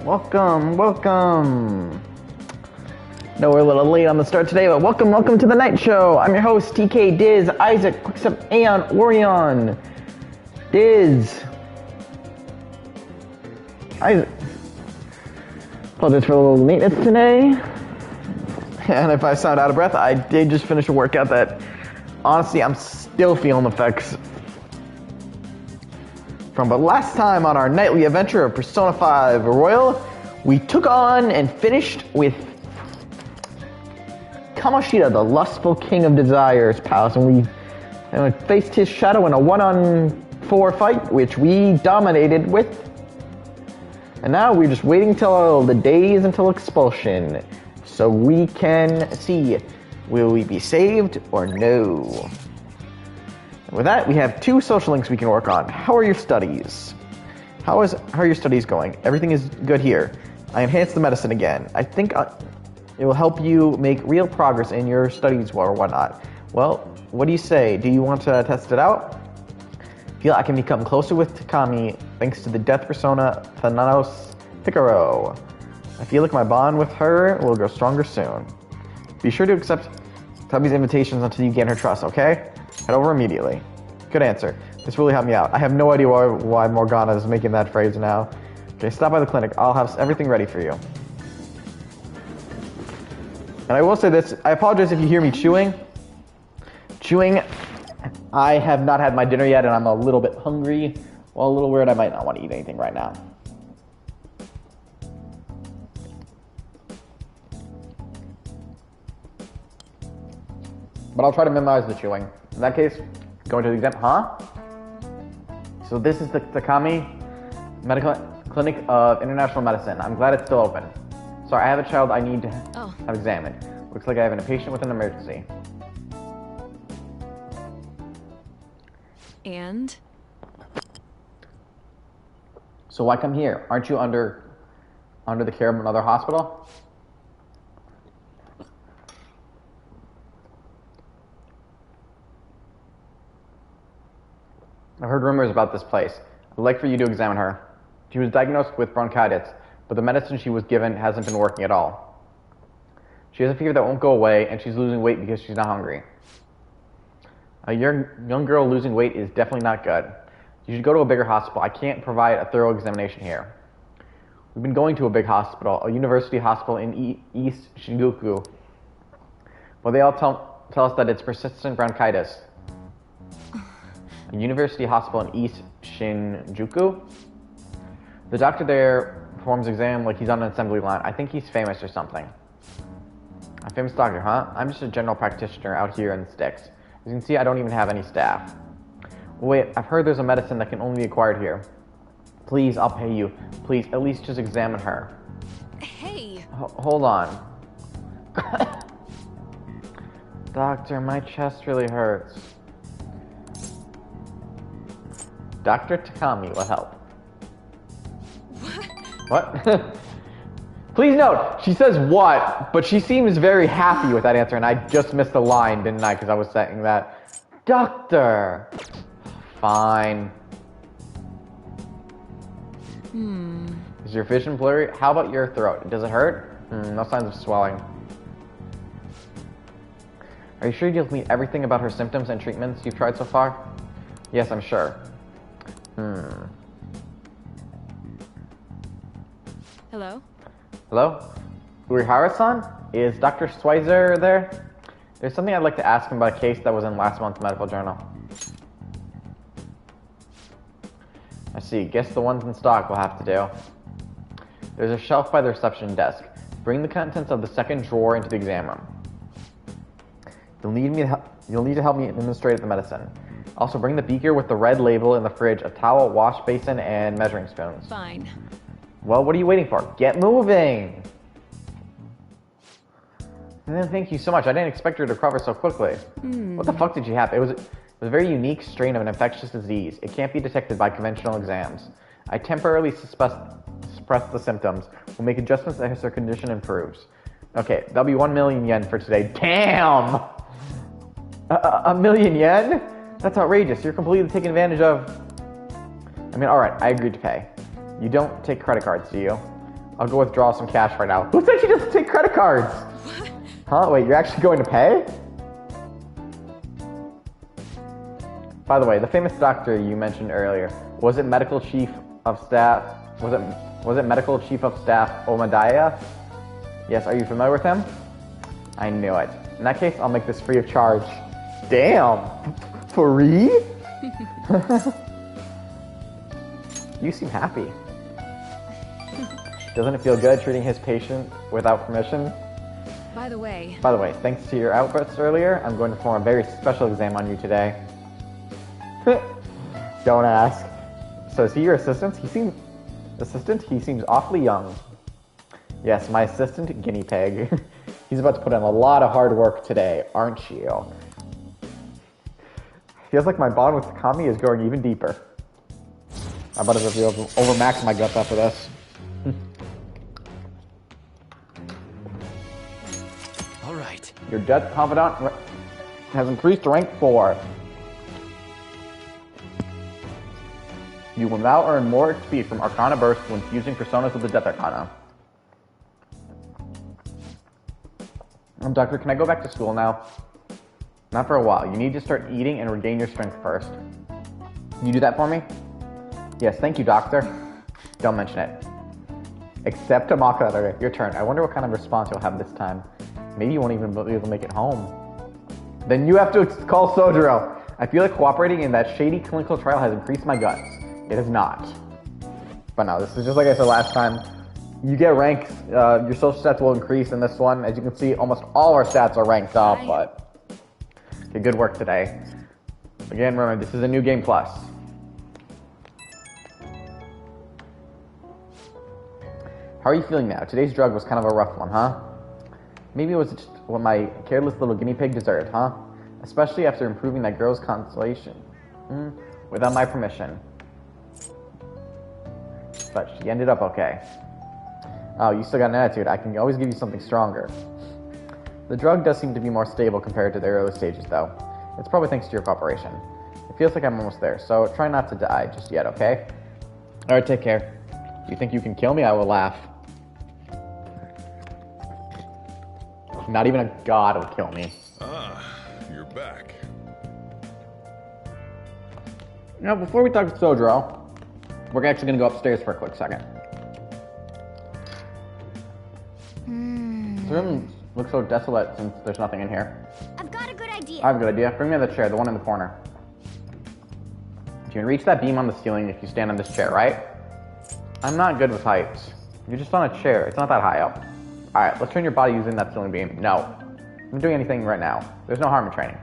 Welcome. No, we're a little late on the start today, but welcome to the night show. I'm your host, TK, Diz, Isaac, Quickstep, Aeon, Orion. Diz. Isaac. Apologize for a little lateness today. And if I sound out of breath, I did just finish a workout that, honestly, I'm still feeling effects from. But last time on our nightly adventure of Persona 5 Royal, we took on and finished with Kamoshida, the lustful king of Desire's palace, and we faced his shadow in a 1-on-4 fight, which we dominated with. And now we're just waiting till the days until expulsion, so we can see, will we be saved or no? And with that, we have 2 social links we can work on. How are your studies? How are your studies going? Everything is good here. I enhanced the medicine again. I think it will help you make real progress in your studies or whatnot. Well, what do you say? Do you want to test it out? I feel I can become closer with Takami thanks to the death persona Thanatos Picaro. I feel like my bond with her will grow stronger soon. Be sure to accept Takami's invitations until you gain her trust, okay? Head over immediately. Good answer. This really helped me out. I have no idea why Morgana is making that phrase now. Okay, stop by the clinic. I'll have everything ready for you. And I will say this, I apologize if you hear me chewing. I have not had my dinner yet and I'm a little bit hungry. Well, a little weird, I might not want to eat anything right now. But I'll try to minimize the chewing. In that case, going to the exam, So this is the Takami Medical Clinic of International Medicine. I'm glad it's still open. Sorry, I have a child I need to have examined. Looks like I have a patient with an emergency. And? So why come here? Aren't you under the care of another hospital? I've heard rumors about this place. I'd like for you to examine her. She was diagnosed with bronchitis, but the medicine she was given hasn't been working at all. She has a fever that won't go away, and she's losing weight because she's not hungry. A young girl losing weight is definitely not good. You should go to a bigger hospital. I can't provide a thorough examination here. We've been going to a big hospital, a university hospital in East Shinjuku. But they all tell us that it's persistent bronchitis. A university hospital in East Shinjuku? The doctor there performs exam like he's on an assembly line. I think he's famous or something. A famous doctor, huh? I'm just a general practitioner out here in the sticks. As you can see, I don't even have any staff. Wait, I've heard there's a medicine that can only be acquired here. Please, I'll pay you. Please, at least just examine her. Hey! Hold on. Doctor, my chest really hurts. Dr. Takami will help. What? Please note, she says what, but she seems very happy with that answer, and I just missed a line, didn't I? Because I was saying that. Doctor! Fine. Is your vision blurry? How about your throat? Does it hurt? No signs of swelling. Are you sure you'll meet everything about her symptoms and treatments you've tried so far? Yes, I'm sure. Hello? Hello? Urihara-san? Is Dr. Schweizer there? There's something I'd like to ask him about a case that was in last month's medical journal. I see. Guess the ones in stock will have to do. There's a shelf by the reception desk. Bring the contents of the second drawer into the exam room. You'll need to help me administrate the medicine. Also, bring the beaker with the red label in the fridge, a towel, wash basin, and measuring spoons. Fine. Well, what are you waiting for? Get moving! Thank you so much. I didn't expect her to recover so quickly. What the fuck did she have? It was a very unique strain of an infectious disease. It can't be detected by conventional exams. I temporarily suppress the symptoms. We'll make adjustments as her condition improves. Okay, that'll be 1 million yen for today. Damn! A million yen? That's outrageous. You're completely taking advantage of... I mean, alright, I agreed to pay. You don't take credit cards, do you? I'll go withdraw some cash right now. Who said you just take credit cards? Huh? Wait, you're actually going to pay? By the way, the famous doctor you mentioned earlier, was it medical chief of staff? Was it medical chief of staff Omadiah? Yes, are you familiar with him? I knew it. In that case, I'll make this free of charge. Damn! Free? You seem happy. Doesn't it feel good treating his patient without permission? By the way, Thanks to your outbursts earlier, I'm going to perform a very special exam on you today. Don't ask. So is he your assistant? He seems awfully young. Yes, my assistant, guinea pig. He's about to put in a lot of hard work today, aren't you? Feels like my bond with Kami is growing even deeper. I'm about to overmax my guts after this. All right. Your death confidant has increased to rank 4. You will now earn more XP from Arcana Burst when using Personas of the Death Arcana. Doctor, can I go back to school now? Not for a while. You need to start eating and regain your strength first. Can you do that for me? Yes, thank you, Doctor. Don't mention it. Except Tamaka. Okay, your turn. I wonder what kind of response you'll have this time. Maybe you won't even be able to make it home. Then you have to call Sojiro. I feel like cooperating in that shady clinical trial has increased my guts. It has not. But no, this is just like I said last time. You get ranks, your social stats will increase in this one. As you can see, almost all our stats are ranked up, but... Okay, good work today. Again, remember, this is a new game plus. How are you feeling now? Today's drug was kind of a rough one, huh? Maybe it was just what my careless little guinea pig deserved, huh? Especially after improving that girl's consolation. Without my permission. But she ended up okay. Oh, you still got an attitude. I can always give you something stronger. The drug does seem to be more stable compared to the early stages, though. It's probably thanks to your cooperation. It feels like I'm almost there, so try not to die just yet, okay? Alright, take care. Do you think you can kill me? I will laugh. Not even a god will kill me. Ah, you're back. Now, before we talk to Sojiro, we're actually going to go upstairs for a quick second. This room looks so desolate since there's nothing in here. I've got a good idea. I have a good idea. Bring me the chair, the one in the corner. You can reach that beam on the ceiling if you stand on this chair, right? I'm not good with heights. You're just on a chair. It's not that high up. Alright, let's train your body using that ceiling beam. No. I'm not doing anything right now. There's no harm in training.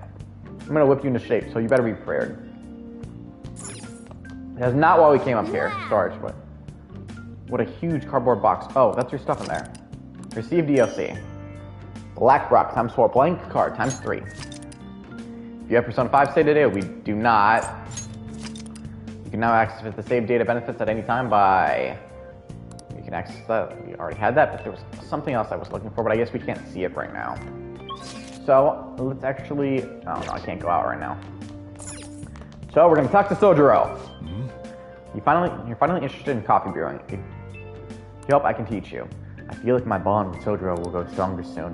I'm going to whip you into shape, so you better be prepared. That's not why we came up here. Storage, but... What a huge cardboard box. Oh, that's your stuff in there. Receive DLC. Black Rock times 4. Blank card times 3. If you have Persona 5 saved data, we do not. You can now access the save data benefits at any time by... You can access that. We already had that, but there was something else I was looking for, but I guess we can't see it right now. So, let's actually... Oh, no, I can't go out right now. So, we're going to talk to Sojiro. You're finally interested in coffee brewing. If you help, I can teach you. I feel like my bond with Sojiro will go stronger soon.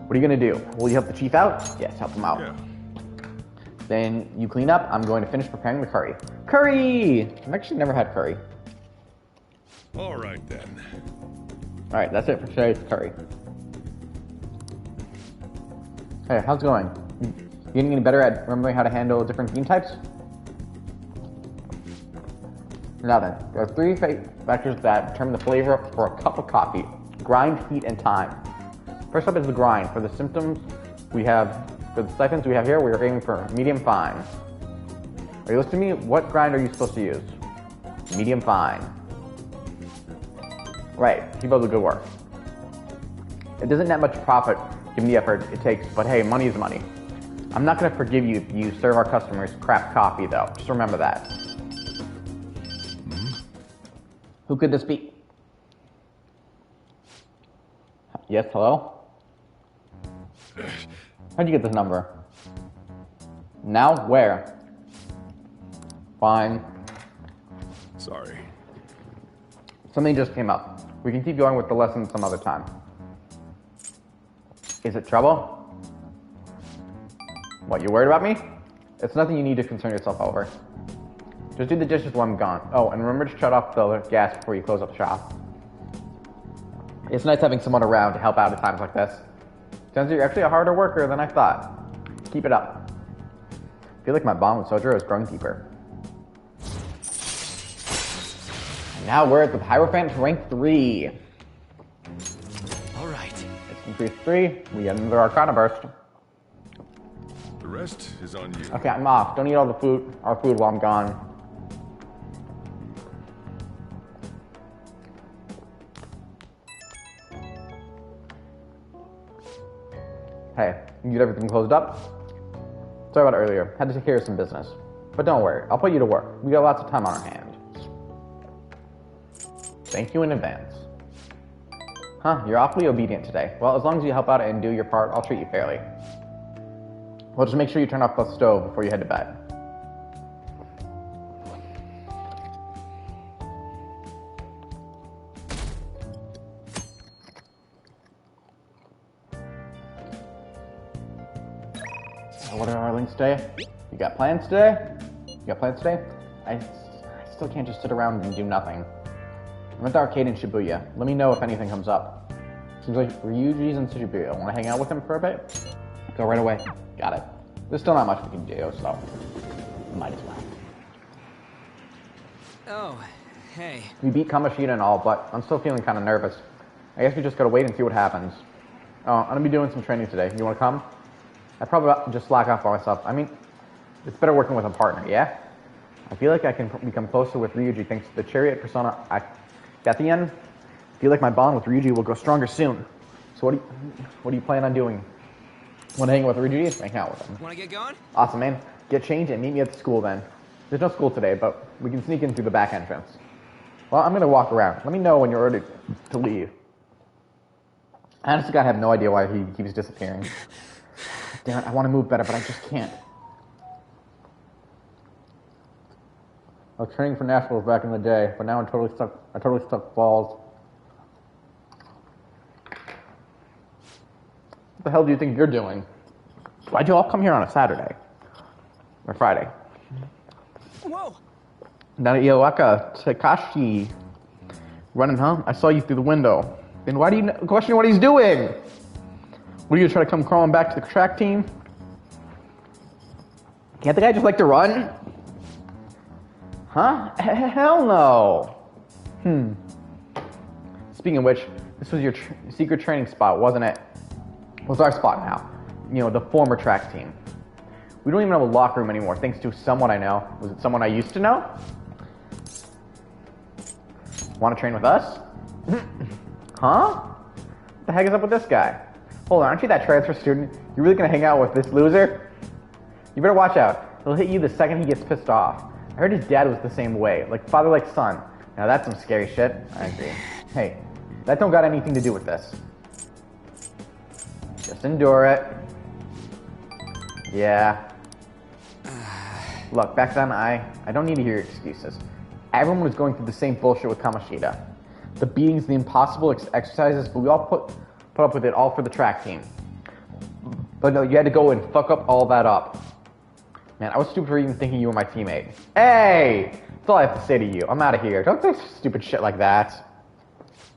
What are you going to do? Will you help the chief out? Yes, help him out. Yeah. Then you clean up. I'm going to finish preparing the curry. Curry! I've actually never had curry. All right then. Alright, that's it for today's curry. Hey, how's it going? You getting any better at remembering how to handle different bean types? Now then, there are 3 factors that determine the flavor for a cup of coffee. Grind, heat, and time. First up is the grind. For the symptoms we have, for the siphons we have here, we are aiming for medium fine. Are you listening to me? What grind are you supposed to use? Medium fine. Right, keep up the good work. It doesn't net much profit given the effort it takes, but hey, money is money. I'm not going to forgive you if you serve our customers crap coffee, though. Just remember that. Who could this be? Yes, hello? How'd you get this number? Now? Where? Fine. Sorry. Something just came up. We can keep going with the lesson some other time. Is it trouble? What, you worried about me? It's nothing you need to concern yourself over. Just do the dishes while I'm gone. Oh, and remember to shut off the gas before you close up shop. It's nice having someone around to help out at times like this. Turns out you're actually a harder worker than I thought. Keep it up. I feel like my bond with Sojiro is growing deeper. And now we're at the Hierophant rank 3. Alright. It's increased 3. We get another Arcana burst. The rest is on you. Okay, I'm off. Don't eat all the food, our food while I'm gone. Hey, you get everything closed up? Sorry about earlier. Had to take care of some business. But don't worry, I'll put you to work. We got lots of time on our hands. Thank you in advance. Huh, you're awfully obedient today. Well, as long as you help out and do your part, I'll treat you fairly. Well, just make sure you turn off the stove before you head to bed. What are our links today? You got plans today? You got plans today? I still can't just sit around and do nothing. I'm at the arcade in Shibuya. Let me know if anything comes up. Seems like Ryuji's in Shibuya. Want to hang out with him for a bit? Go right away. Got it. There's still not much we can do, so might as well. Oh, hey. We beat Kamoshida and all, but I'm still feeling kind of nervous. I guess we just gotta wait and see what happens. Oh, I'm gonna be doing some training today. You wanna come? I'd probably just slack off by myself. I mean, it's better working with a partner, yeah? I feel like I can become closer with Ryuji thanks to the Chariot persona I got the end. I feel like my bond with Ryuji will grow stronger soon. So what do you plan on doing? Wanna hang with Ryuji? Hang out with him. Wanna get going? Awesome, man. Get changed and meet me at the school then. There's no school today, but we can sneak in through the back entrance. Well, I'm gonna walk around. Let me know when you're ready to leave. Honestly, I have no idea why he keeps disappearing. Damn it, I want to move better, but I just can't. I was training for nationals back in the day, but now I'm totally stuck balls. What the hell do you think you're doing? Why'd you all come here on a Saturday? Or Friday? Whoa! Iowaka Takashi running, huh? I saw you through the window. Then why do you question what he's doing? What, are you trying to come crawling back to the track team? Can't the guy just like to run? Huh? Hell no. Speaking of which, this was your secret training spot, wasn't it? What's our spot now? You know, the former track team. We don't even have a locker room anymore, thanks to someone I know. Was it someone I used to know? Want to train with us? Huh? What the heck is up with this guy? Hold on, aren't you that transfer student? You really gonna hang out with this loser? You better watch out. He'll hit you the second he gets pissed off. I heard his dad was the same way, like father like son. Now that's some scary shit. I agree. Hey, that don't got anything to do with this. Just endure it. Yeah. Look, back then I don't need to hear your excuses. Everyone was going through the same bullshit with Kamoshida. The beatings, the impossible exercises, but we all put up with it all for the track team. But no, you had to go and fuck up all that up. Man, I was stupid for even thinking you were my teammate. Hey! That's all I have to say to you. I'm out of here. Don't say stupid shit like that.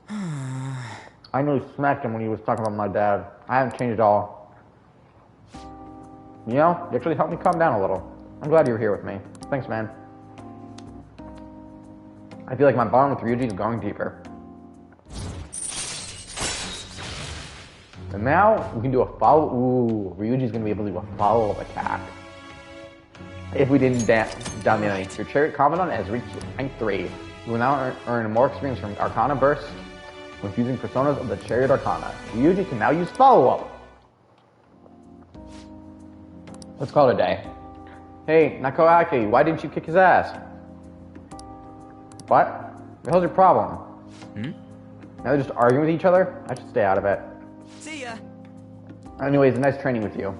I nearly smacked him when he was talking about my dad. I haven't changed at all. You know, you actually helped me calm down a little. I'm glad you're here with me. Thanks, man. I feel like my bond with Ryuji is going deeper. And now we can do a follow. Ooh, Ryuji's gonna be able to do a follow-up attack. If we didn't down the enemy. Your Chariot Commandant has reached rank 3. You will now earn more experience from Arcana Burst when using personas of the Chariot Arcana. Ryuji can now use follow-up. Let's call it a day. Hey, Nakoaki, why didn't you kick his ass? What? What the hell's your problem? Now they're just arguing with each other? I should stay out of it. See ya! Anyways, nice training with you.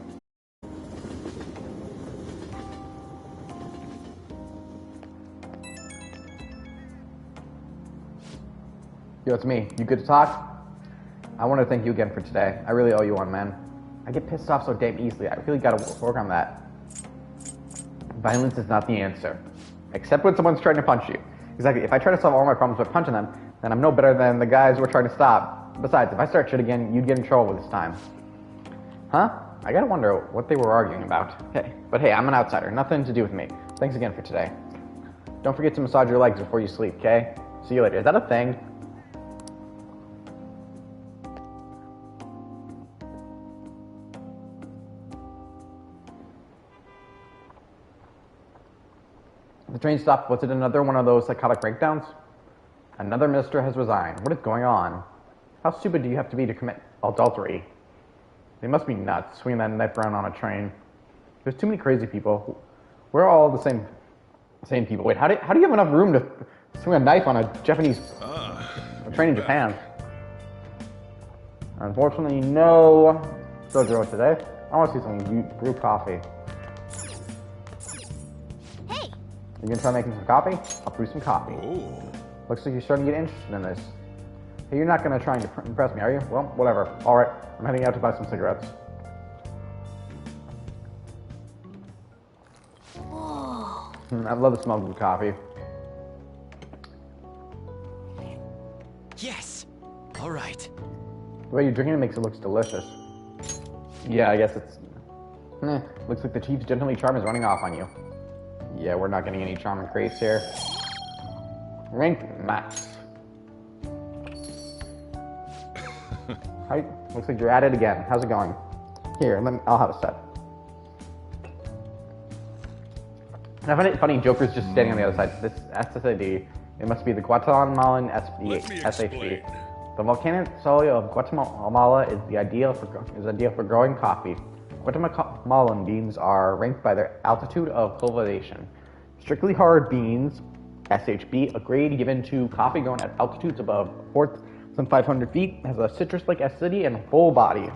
Yo, it's me. You good to talk? I want to thank you again for today. I really owe you one, man. I get pissed off so damn easily. I really gotta work on that. Violence is not the answer. Except when someone's trying to punch you. Exactly. If I try to solve all my problems by punching them, then I'm no better than the guys we're trying to stop. Besides, if I start shit again, you'd get in trouble this time. Huh? I gotta wonder what they were arguing about. But hey, I'm an outsider. Nothing to do with me. Thanks again for today. Don't forget to massage your legs before you sleep, okay? See you later. Is that a thing? The train stopped. Was it another one of those psychotic breakdowns? Another minister has resigned. What is going on? How stupid do you have to be to commit adultery? They must be nuts, swinging that knife around on a train. There's too many crazy people. We're all the same people. Wait, how do you have enough room to swing a knife on a Japanese train in Japan? Unfortunately, no Dojo today. I want to see some brew coffee. Hey! You gonna try making some coffee? I'll brew some coffee. Oh. Looks like you're starting to get interested in this. Hey, you're not gonna try and impress me, are you? Well, whatever. Alright, I'm heading out to buy some cigarettes. Whoa. I love the smell of good coffee. Yes. All right. The way you're drinking it makes it look delicious. Yeah, I guess it's... looks like the chief's gentlemanly charm is running off on you. Yeah, we're not getting any charm and grace here. Rank max. Hi, looks like you're at it again. How's it going? Here, I'll have a set. And I find it funny, Joker's just standing on the other side. This SSID, it must be the Guatemalan SHB. The volcanic soil of Guatemala is ideal for growing coffee. Guatemalan beans are ranked by their altitude of cultivation. Strictly hard beans, SHB, a grade given to coffee grown at altitudes above 4,500 feet, has a citrus-like acidity and full body.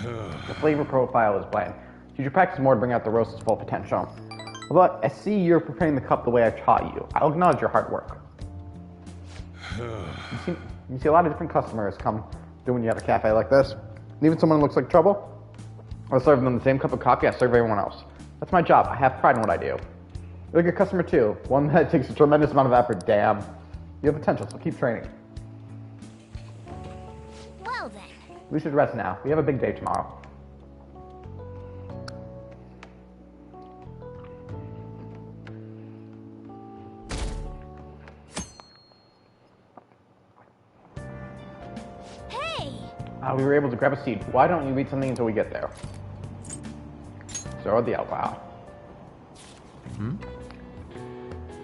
The flavor profile is bland. Use your practice more to bring out the roast's full potential. Although I see you're preparing the cup the way I've taught you, I'll acknowledge your hard work. You see a lot of different customers come through when you have a cafe like this. Even someone who looks like trouble, I'll serve them the same cup of coffee I serve everyone else. That's my job. I have pride in what I do. You're a good customer too. One that takes a tremendous amount of effort. Damn. You have potential, so keep training. Well then. We should rest now. We have a big day tomorrow. Hey! We were able to grab a seat. Why don't you read something until we get there? Zoro the Outlaw.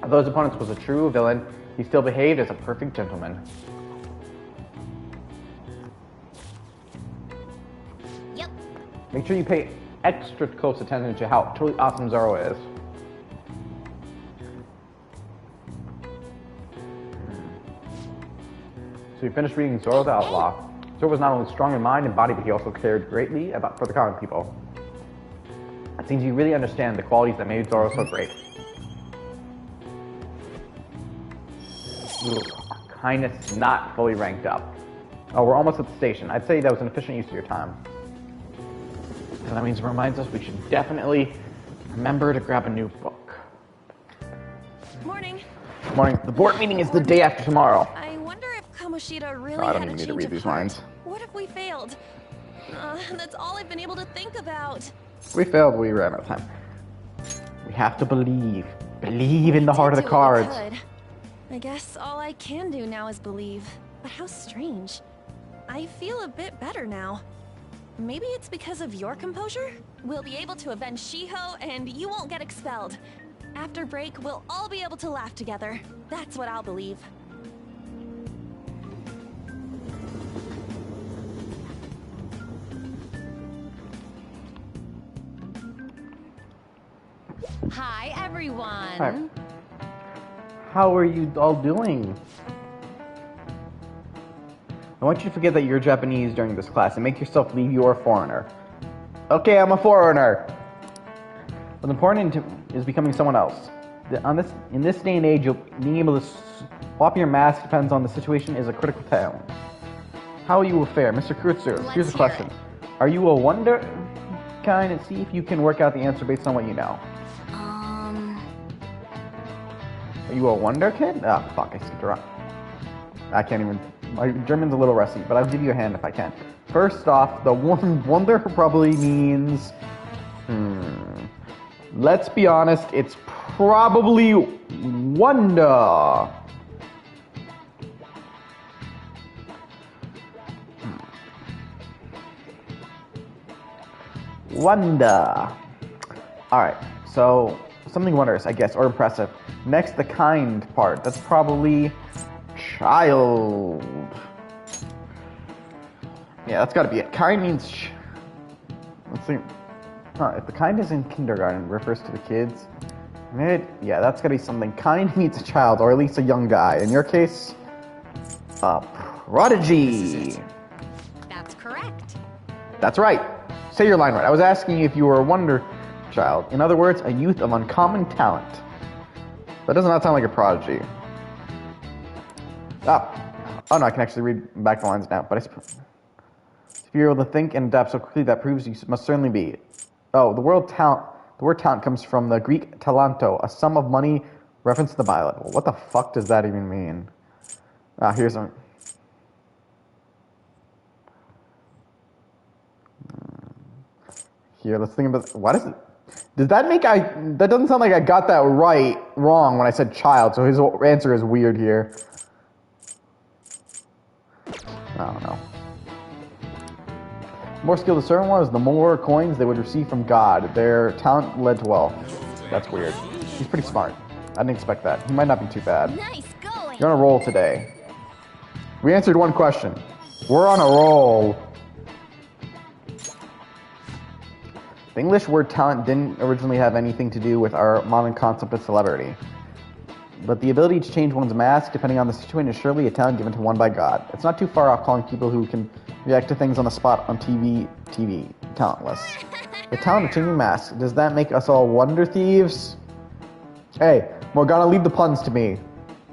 Although his opponent was a true villain, he still behaved as a perfect gentleman. Yep. Make sure you pay extra close attention to how totally awesome Zoro is. So we finished reading Zoro the Outlaw. Zoro was not only strong in mind and body, but he also cared greatly for the common people. It seems you really understand the qualities that made Zoro so great. Ooh, kindness not fully ranked up. Oh, we're almost at the station. I'd say that was an efficient use of your time. And that means it reminds us we should definitely remember to grab a new book. Morning. Morning. The board meeting is the day after tomorrow. I wonder if Kamoshida really I don't had even a need to change read of these heart. lines. What if we failed? That's all I've been able to think about. We failed. We ran out of time. We have to believe. Believe in the heart of the Did what we cards. could. I guess all I can do now is believe. But how strange. I feel a bit better now. Maybe it's because of your composure? We'll be able to avenge Shiho, and you won't get expelled. After break, we'll all be able to laugh together. That's what I'll believe. Hi, everyone. Hi. How are you all doing? I want you to forget that you're Japanese during this class and make yourself believe you're a foreigner. Okay, I'm a foreigner. What's important is becoming someone else. In this day and age, being able to Swapping your mask depends on the situation is a critical tale. How will you fare? Mr. Kurtzer, here's the question. Are you a wonder kind? And see if you can work out the answer based on what you know. Are you a wonder kid? Ah, fuck, I skipped around. I can't even... My German's a little rusty, but I'll give you a hand if I can. First off, the wonder probably means... Let's be honest, it's probably wonder. Wonder. Alright, so something wondrous, I guess, or impressive. Next, the kind part. That's probably child. Yeah, that's gotta be it. Kind means... Let's see. If the kind is in kindergarten, refers to the kids. Yeah, that's gotta be something. Kind means a child, or at least a young guy. In your case, a prodigy. That's correct. That's right. Say your line right. I was asking you if you were a wonder child. In other words, a youth of uncommon talent. That does not sound like a prodigy. Oh no, I can actually read back the lines now. But I suppose if you're able to think and adapt so quickly, that proves you must certainly be. Oh, the word talent comes from the Greek talanto, a sum of money, reference to the Bible. Well, what the fuck does that even mean? Here's a... Here, let's think about... What is it? Does that make that doesn't sound like I got that wrong when I said child, so his answer is weird here. I don't know. The more skilled the servant was, the more coins they would receive from God. Their talent led to wealth. That's weird. He's pretty smart. I didn't expect that. He might not be too bad. Nice going. You're on a roll today. We answered one question. We're on a roll. The English word talent didn't originally have anything to do with our modern concept of celebrity. But the ability to change one's mask depending on the situation is surely a talent given to one by God. It's not too far off calling people who can react to things on the spot on TV talentless. The talent of changing masks, does that make us all wonder thieves? Hey, Morgana, leave the puns to me.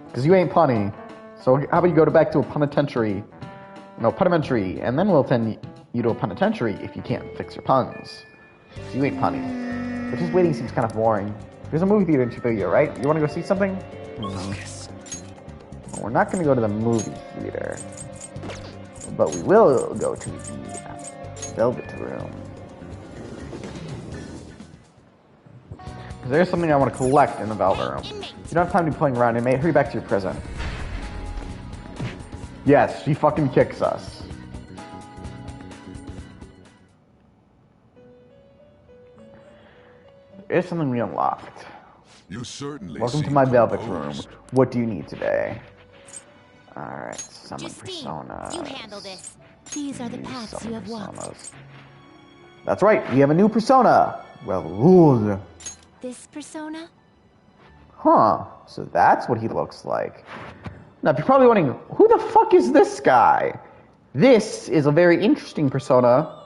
Because you ain't punny. So how about you go back to a penitentiary? No, penitentiary, and then we'll send you to a penitentiary if you can't fix your puns. So you ain't punny. But just waiting seems kind of boring. There's a movie theater in Shibuya, right? You want to go see something? Well, we're not going to go to the movie theater. But we will go to the Velvet Room. There's something I want to collect in the Velvet Room. You don't have time to be playing around, inmate. Hurry back to your prison. Yes, she fucking kicks us. There's something we unlocked. You certainly Welcome to my Velvet Room. What do you need today? Alright, summon Justine, personas. you handle this. These are the paths Summon you have walked. personas. That's right, we have a new persona. Well ruled. This persona? Huh, so that's what he looks like. Now, if you're probably wondering, who the fuck is this guy? This is a very interesting persona.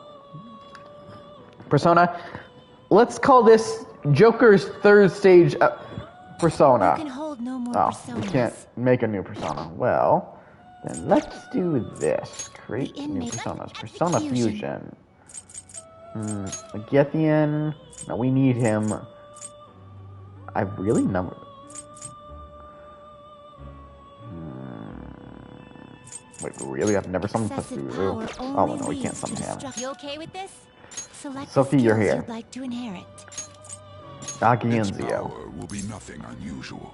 Let's call this Joker's third stage persona. You can hold no more Oh, personas. we can't make a new persona. Well, then let's do this. Create The new inmate personas. execution. Persona Fusion. Gethian. No, we need him. I really numbered. Wait, really? I've never summoned Excessive Pazuzu. power Oh, only no, we can't leads to summon him. destruction. You okay with this? Select Sophie, the you're skills here. you'd like to inherit. Aki and Its Zio. power will be nothing unusual.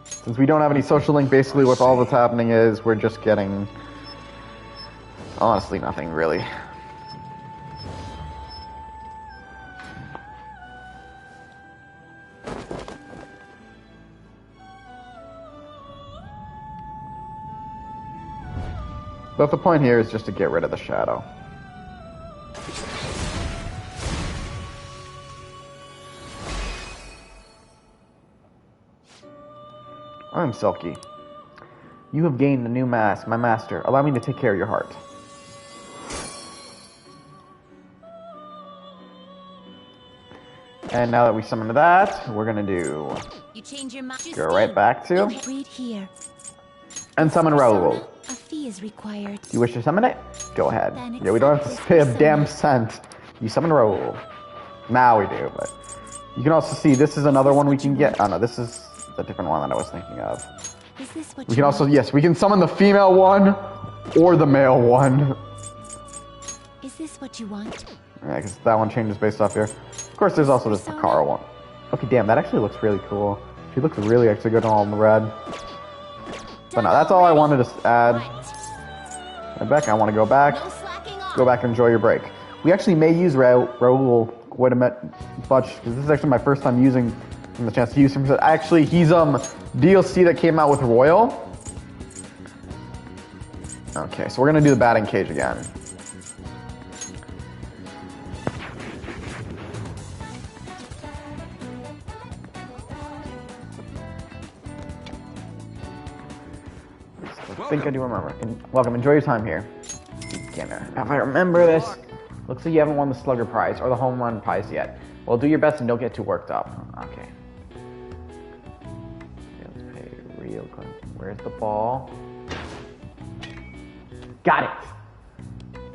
Since we don't have any social link, basically what all that's happening is we're just getting... Honestly, nothing, really. But the point here is just to get rid of the shadow. I'm Silky. You have gained a new mask, my master. Allow me to take care of your heart. And now that we summoned that, we're gonna do... You change your mind. Go right back to... Read here. And summon Raoul. A fee is required. You wish to summon it? Go ahead. Then Yeah, we don't have to accept pay a this damn cent. You summon Raoul. Now we do, but you can also see this is another one we can get. Oh no, this is a different one that I was thinking of. Is this what We you can also, want? yes, we can summon the female one or the male one. Is this what you want? Yeah, because that one changes based off here. Of course, there's also this Takara one. Okay, damn, that actually looks really cool. She looks really actually good on all in the red. But no, that's all I wanted to add. Rebecca, I want to go back. No slacking off. Go back and enjoy your break. We actually may use Raoul quite a bit, because this is actually my first time using the chance to use him. Actually, he's DLC that came out with Royal. Okay, so we're gonna do the batting cage again. I think I do remember. Welcome, enjoy your time here. Beginner. If I remember this, looks like you haven't won the Slugger Prize or the Home Run Prize yet. Well, do your best and don't get too worked up. Okay. Let's pay real quick. Where's the ball? Got it!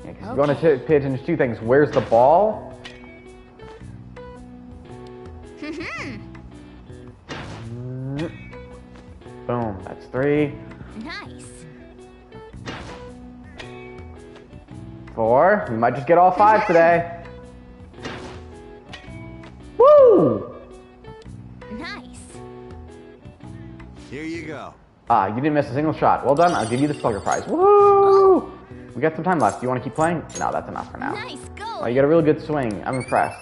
Yeah, because you want to pay attention to two things. Where's the ball? Boom, that's 3. Nice. 4. We might just get all 5 today. Woo! Nice. Here you go. Ah, you didn't miss a single shot. Well done. I'll give you the Slugger Prize. Woo! We got some time left. Do you want to keep playing? No, that's enough for now. Nice go. Oh, you got a really good swing. I'm impressed.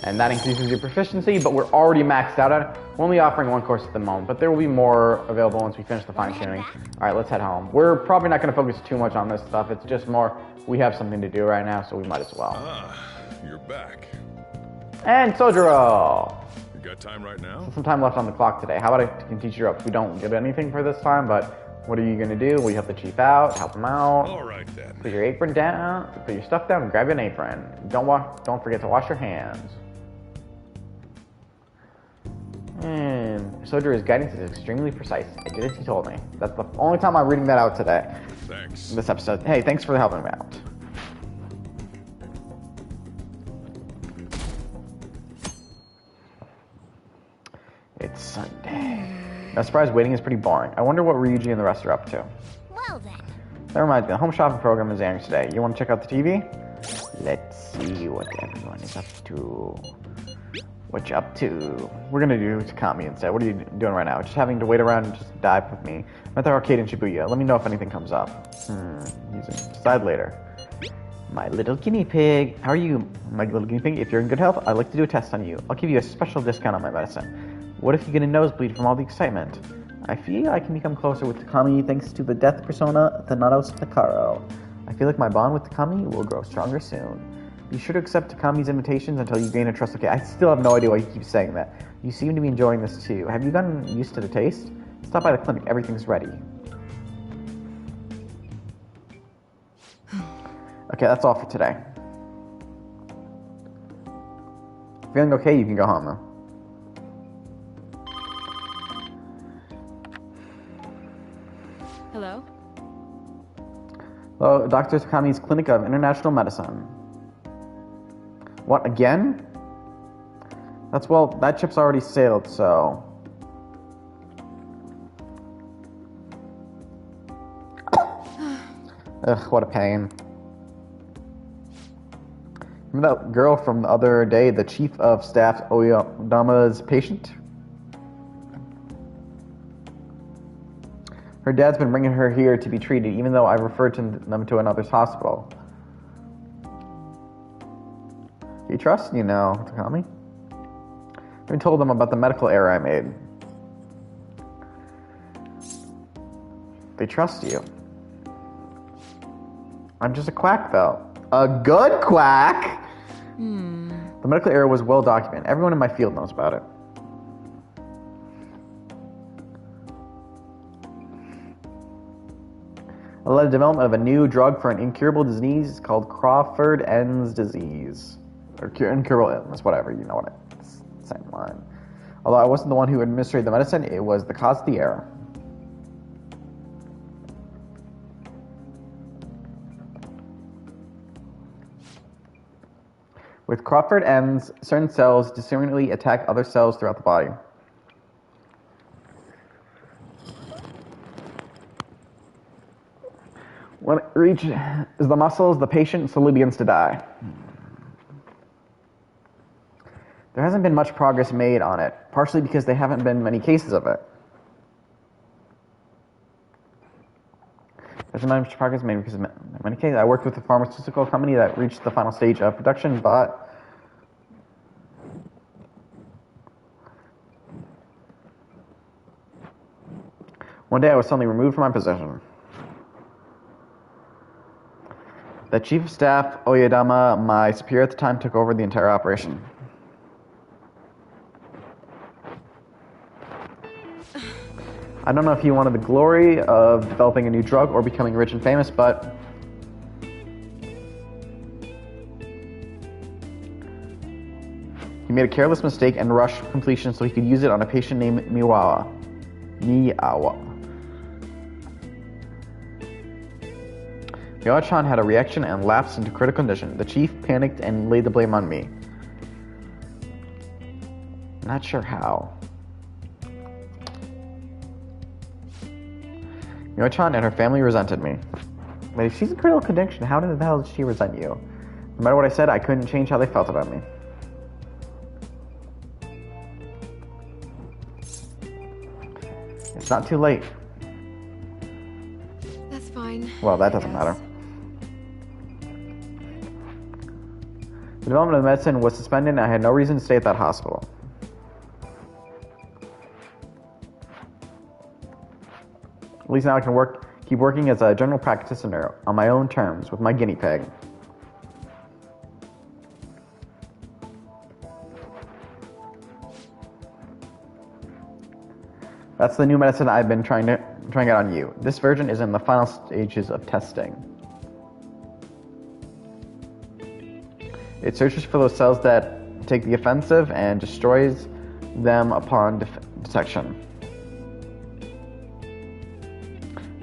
And that increases your proficiency, but we're already maxed out at it. We're only offering 1 course at the moment, but there will be more available once we finish the fine-tuning. All right, let's head home. We're probably not going to focus too much on this stuff. It's just more, we have something to do right now, so we might as well. Ah, you're back. And Sojiro! You got time right now? Some time left on the clock today. How about I can teach you up? We don't get anything for this time, but what are you going to do? Will you help the chief out? Help him out? All right then. Put your apron down. Put your stuff down and grab an apron. Don't forget to wash your hands. And Sojiro's guidance is extremely precise. I did as he told me. That's the only time I'm reading that out today. Thanks. In this episode. Hey, thanks for helping me out. It's Sunday. Now, surprise waiting is pretty boring. I wonder what Ryuji and the rest are up to. Well then. Never mind, the home shopping program is airing today. You want to check out the TV? Let's see what everyone is up to. What you up to? We're gonna do Takami instead. What are you doing right now? Just having to wait around and just dive with me. I'm at the arcade in Shibuya. Let me know if anything comes up. Decide later. My little guinea pig. How are you, my little guinea pig? If you're in good health, I'd like to do a test on you. I'll give you a special discount on my medicine. What if you get a nosebleed from all the excitement? I feel I can become closer with Takami thanks to the death persona, Thanatos Takaro. I feel like my bond with Takami will grow stronger soon. Be sure to accept Takami's invitations until you gain a trust. Okay, I still have no idea why he keeps saying that. You seem to be enjoying this too. Have you gotten used to the taste? Stop by the clinic. Everything's ready. Okay, that's all for today. Feeling okay, you can go home though. Hello? Hello, Dr. Takami's Clinic of International Medicine. What, again? That ship's already sailed, so... Ugh, what a pain. Remember that girl from the other day, the chief of staff, Oyodama's patient? Her dad's been bringing her here to be treated, even though I've referred them to another's hospital. Do you trust? You know, Takami? I even told them about the medical error I made. They trust you. I'm just a quack, though. A good quack! The medical error was well documented. Everyone in my field knows about it. I led the development of a new drug for an incurable disease called Crawford-Enns disease. Or incurable illness, whatever, you know what it's. Same line. Although I wasn't the one who administered the medicine, it was the cause of the error. With Crawford ends, certain cells discriminately attack other cells throughout the body. When it reaches the muscles, the patient slowly begins to die. There hasn't been much progress made on it, partially because there haven't been many cases of it. There's not much progress made because of many cases. I worked with a pharmaceutical company that reached the final stage of production, but one day I was suddenly removed from my position. The chief of staff, Oyedama, my superior at the time, took over the entire operation. I don't know if he wanted the glory of developing a new drug or becoming rich and famous, but he made a careless mistake and rushed completion so he could use it on a patient named Miwawa. Miwawa-chan had a reaction and lapsed into critical condition. The chief panicked and laid the blame on me. Not sure how. Miwawa-chan and her family resented me. But if she's in critical condition, how the hell did she resent you? No matter what I said, I couldn't change how they felt about me. It's not too late. That's fine. Well, that doesn't matter. The development of medicine was suspended and I had no reason to stay at that hospital. At least now I can keep working as a general practitioner on my own terms with my guinea pig. That's the new medicine I've been trying out on you. This version is in the final stages of testing. It searches for those cells that take the offensive and destroys them upon detection.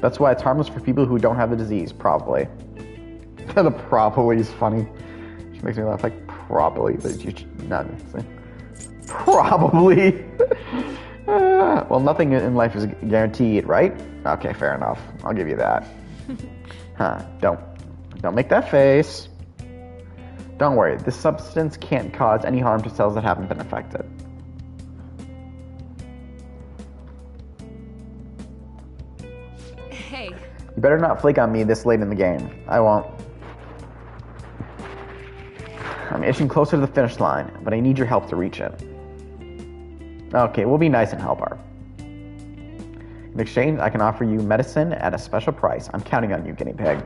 That's why it's harmless for people who don't have the disease, probably. The probably is funny. She makes me laugh like probably, but you should not say. Probably. Well, nothing in life is guaranteed, right? Okay, fair enough. I'll give you that. Don't make that face. Don't worry, this substance can't cause any harm to cells that haven't been affected. Hey. You better not flake on me this late in the game. I won't. I'm inching closer to the finish line, but I need your help to reach it. Okay, we'll be nice and help her. In exchange, I can offer you medicine at a special price. I'm counting on you, guinea pig.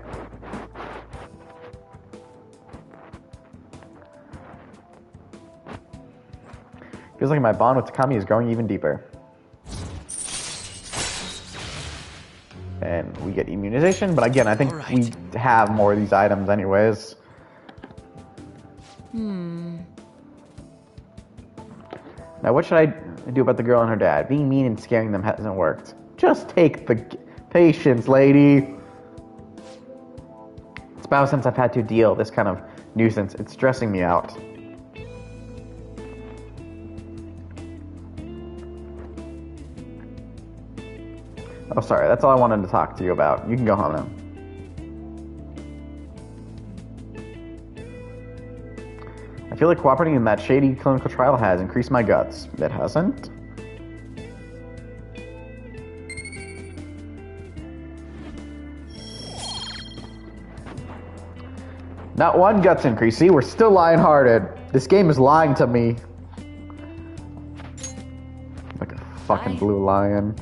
Feels like my bond with Takami is growing even deeper. And we get immunization, but again, I think we have more of these items anyways. Now, what should I do about the girl and her dad? Being mean and scaring them hasn't worked. Just take the patience, lady. It's about since I've had to deal with this kind of nuisance. It's stressing me out. Oh, sorry. That's all I wanted to talk to you about. You can go home now. I feel like cooperating in that shady clinical trial has increased my guts. It hasn't. Not one guts increase. See, we're still lion-hearted. This game is lying to me. Like a fucking blue lion.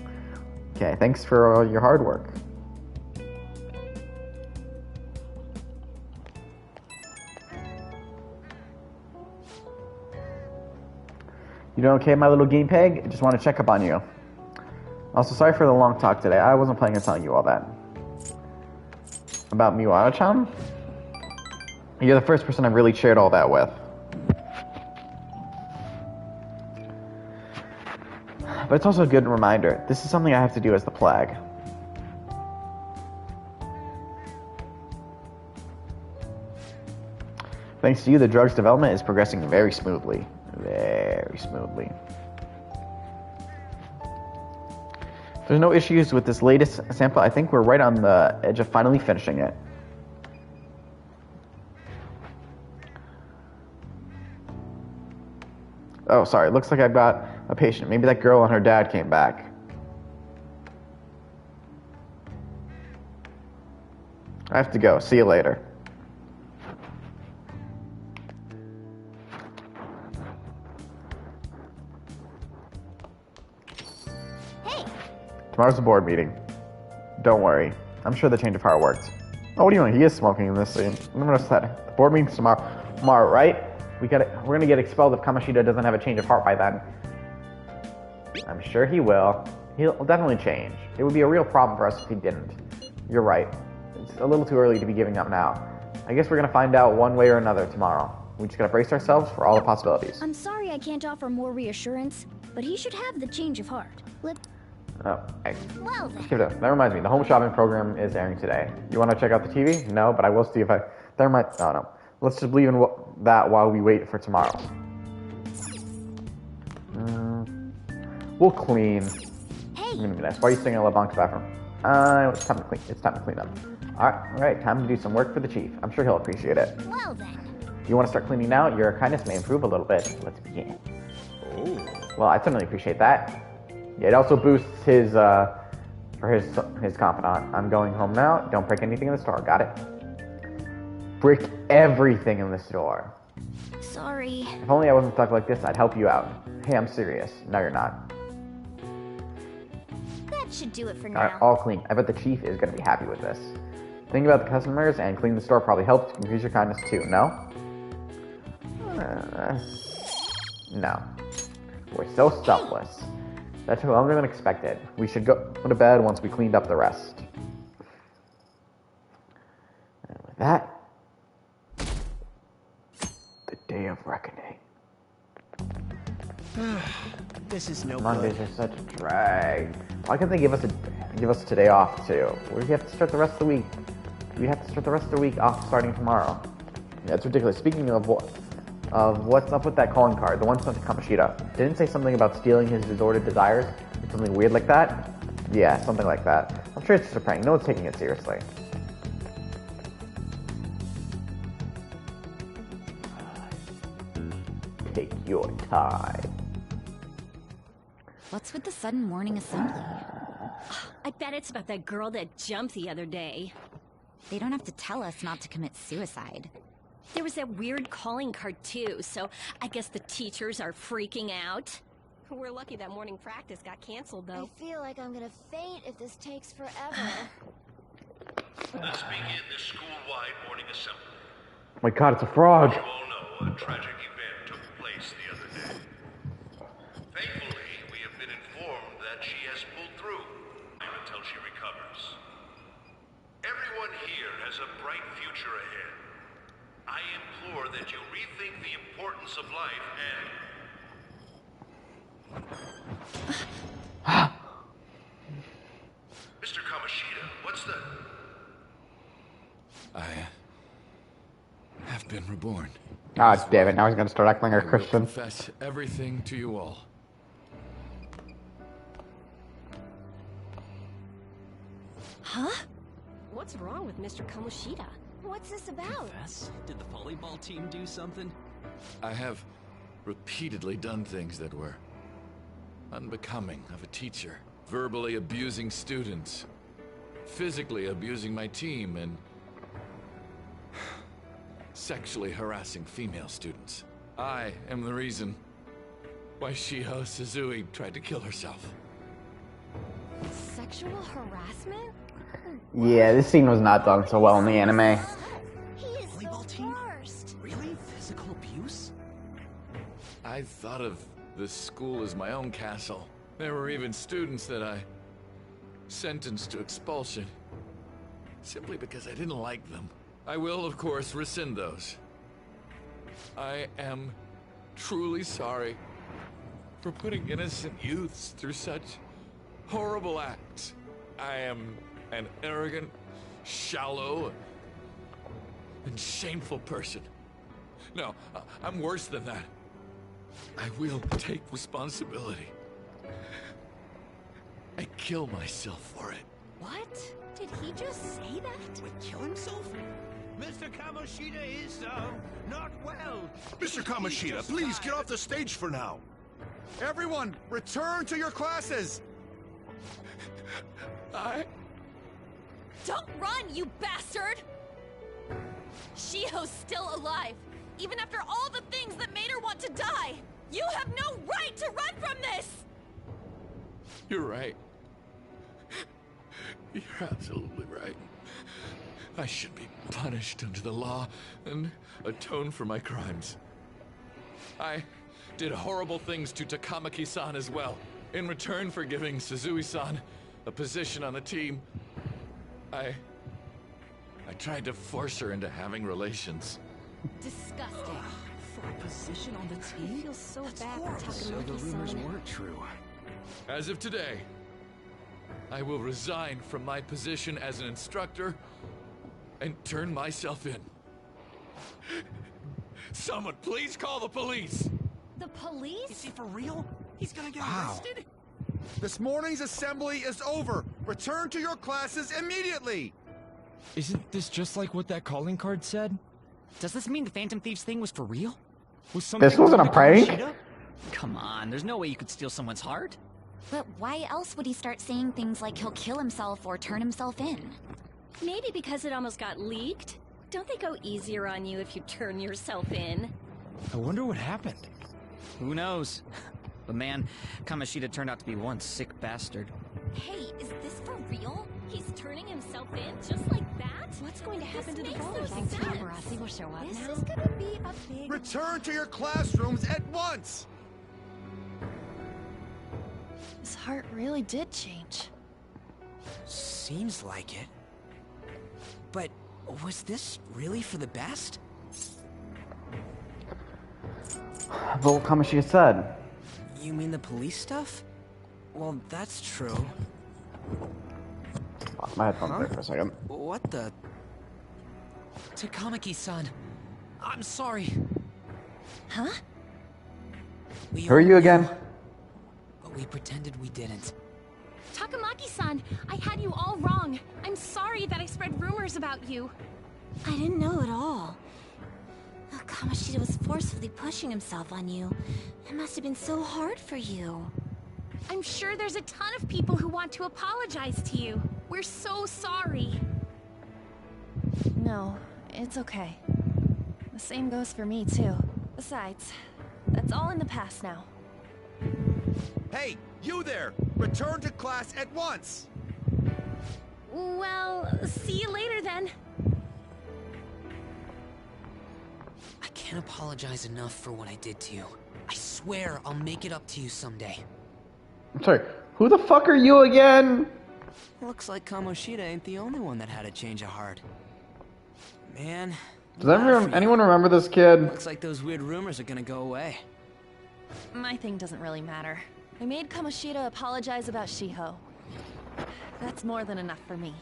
Okay, thanks for all your hard work. You doing okay, my little guinea pig? I just want to check up on you. Also, sorry for the long talk today. I wasn't planning on telling you all that. About Miwawa-chan? You're the first person I've really shared all that with. But it's also a good reminder. This is something I have to do as the Plague. Thanks to you, the drug's development is progressing very smoothly. Very smoothly. If there's no issues with this latest sample, I think we're right on the edge of finally finishing it. Oh, sorry. Looks like I've got a patient. Maybe that girl and her dad came back. I have to go. See you later. Hey, Tomorrow's the board meeting. Don't worry. I'm sure the change of heart worked. Oh, what do you mean? He is smoking in this scene. Notice that. The board meeting's tomorrow. Tomorrow, right? We're gonna get expelled if Kamoshida doesn't have a change of heart by then. I'm sure he will. He'll definitely change. It would be a real problem for us if he didn't. You're right. It's a little too early to be giving up now. I guess we're gonna find out one way or another tomorrow. We just gotta brace ourselves for all the possibilities. I'm sorry I can't offer more reassurance, but he should have the change of heart. Oh, hey. Well then. Skip it. That reminds me, the home shopping program is airing today. You want to check out the TV? No, but I will see if I... There might... Oh, no. Let's just believe in that while we wait for tomorrow. We'll clean. Hey, Why are you sitting in LeBlanc's bathroom? It's time to clean. It's time to clean up. All right, time to do some work for the chief. I'm sure he'll appreciate it. well then. You want to start cleaning now? Your kindness may improve a little bit. Let's begin. Oh, Well, I certainly appreciate that. Yeah, it also boosts his confidant. I'm going home now. Don't break anything in the store. Got it? Break everything in the store. Sorry. If only I wasn't stuck like this, I'd help you out. Hey, I'm serious. No, you're not. That should do it for All right, now. all clean. I bet the chief is going to be happy with this. Thinking about the customers and cleaning the store probably helped increase your kindness too, no? No. We're so selfless. That took longer than expected. We should go to bed once we cleaned up the rest. And with that, the day of reckoning. This is no Mondays good. are such a drag. Why can't they give us today off too? We have to start the rest of the week. We have to start the rest of the week off starting tomorrow. Yeah, it's ridiculous. Speaking of what's up with that calling card, the one sent to Kamoshida, didn't it say something about stealing his disordered desires? Or something weird like that? Yeah, something like that. I'm sure it's just a prank. No one's taking it seriously. Take your time. What's with the sudden morning assembly? I bet it's about that girl that jumped the other day. They don't have to tell us not to commit suicide. There was that weird calling card too, so I guess the teachers are freaking out. We're lucky that morning practice got canceled, I though. feel like I'm gonna faint if this takes forever. Let's begin the school-wide morning assembly. Oh my god, it's a frog! You all know a tragic event took place the other day. Thankfully, we have been informed that she has pulled through until she recovers. Everyone here has a bright future ahead. I implore that you rethink the importance of life and... Mr. Kamoshida, what's the... I have been reborn. Ah, damn it, now he's gonna start acting like I a will Christian. confess everything to you all. Huh? What's wrong with Mr. Kamoshida? What's this about? Confess? Did the volleyball team do something? I have repeatedly done things that were unbecoming of a teacher. Verbally abusing students, physically abusing my team, and sexually harassing female students. I am the reason why Shiho Suzui tried to kill herself. Sexual harassment? Yeah, this scene was not done so well in the anime. He is Volleyball the team? worst. Really? Physical abuse? I thought of this school as my own castle. There were even students that I sentenced to expulsion, simply because I didn't like them. I will, of course, rescind those. I am truly sorry for putting innocent youths through such horrible acts. I am an arrogant, shallow, and shameful person. No, I'm worse than that. I will take responsibility. I kill myself for it. What? Did he just say that? Would kill himself? Mr. Kamoshida is, not well. Mr. Kamoshida, please get off the stage for now. Everyone, return to your classes! Don't run, you bastard! Shiho's still alive, even after all the things that made her want to die! You have no right to run from this! You're right. You're absolutely right. I should be punished under the law and atone for my crimes. I did horrible things to Takamaki-san as well. In return for giving Suzui-san a position on the team, I tried to force her into having relations. Disgusting. For a position on the I team? feel so That's bad horrible. for So the rumors Takamaki-san. weren't true. As of today, I will resign from my position as an instructor and turn myself in. Someone please call the police! The police? Is he for real? He's gonna get Wow. arrested? This morning's assembly is over. Return to your classes immediately! Isn't this just like what that calling card said? Does this mean the Phantom Thieves thing was for real? Was something This wasn't a wrong with prank? Kamoshida? Come on, there's no way you could steal someone's heart. But why else would he start saying things like he'll kill himself or turn himself in? Maybe because it almost got leaked? Don't they go easier on you if you turn yourself in? I wonder what happened. Who knows? But man, Kamoshida turned out to be one sick bastard. Hey, is this for real? He's turning himself in just like that? What's going to happen to the makes ball? no You think sense. paparazzi will show up This now? is gonna be a big... Return to your classrooms at once! His heart really did change. Seems like it. But was this really for the best? But what Kamoshida said. You mean the police stuff? Well, that's true. Lost my headphones there for a second. What the? Takamaki-san, I'm sorry. Huh? Who are you again? But we pretended we didn't. Takamaki-san, I had you all wrong. I'm sorry that I spread rumors about you. I didn't know at all. Oh, Kamoshida was forcefully pushing himself on you. It must have been so hard for you. I'm sure there's a ton of people who want to apologize to you. We're so sorry. No, it's okay. The same goes for me, too. Besides, that's all in the past now. Hey, you there! Return to class at once! Well, see you later then. I can't apologize enough for what I did to you. I swear I'll make it up to you someday. I'm sorry, who the fuck are you again? Looks like Kamoshida ain't the only one that had a change of heart. Man. Does anyone remember this kid? Looks like those weird rumors are gonna go away. My thing doesn't really matter. I made Kamoshida apologize about Shiho. That's more than enough for me.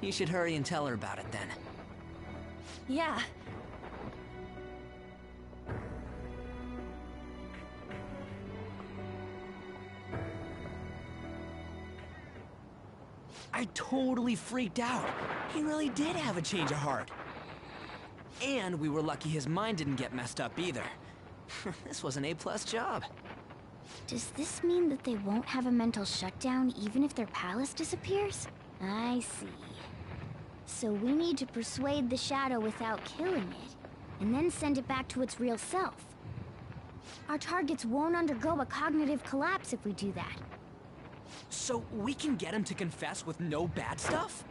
You should hurry and tell her about it then. Yeah. I totally freaked out. He really did have a change of heart. And we were lucky his mind didn't get messed up either. This was an A+ job. Does this mean that they won't have a mental shutdown even if their palace disappears? I see. So we need to persuade the shadow without killing it, and then send it back to its real self. Our targets won't undergo a cognitive collapse if we do that. So we can get him to confess with no bad stuff?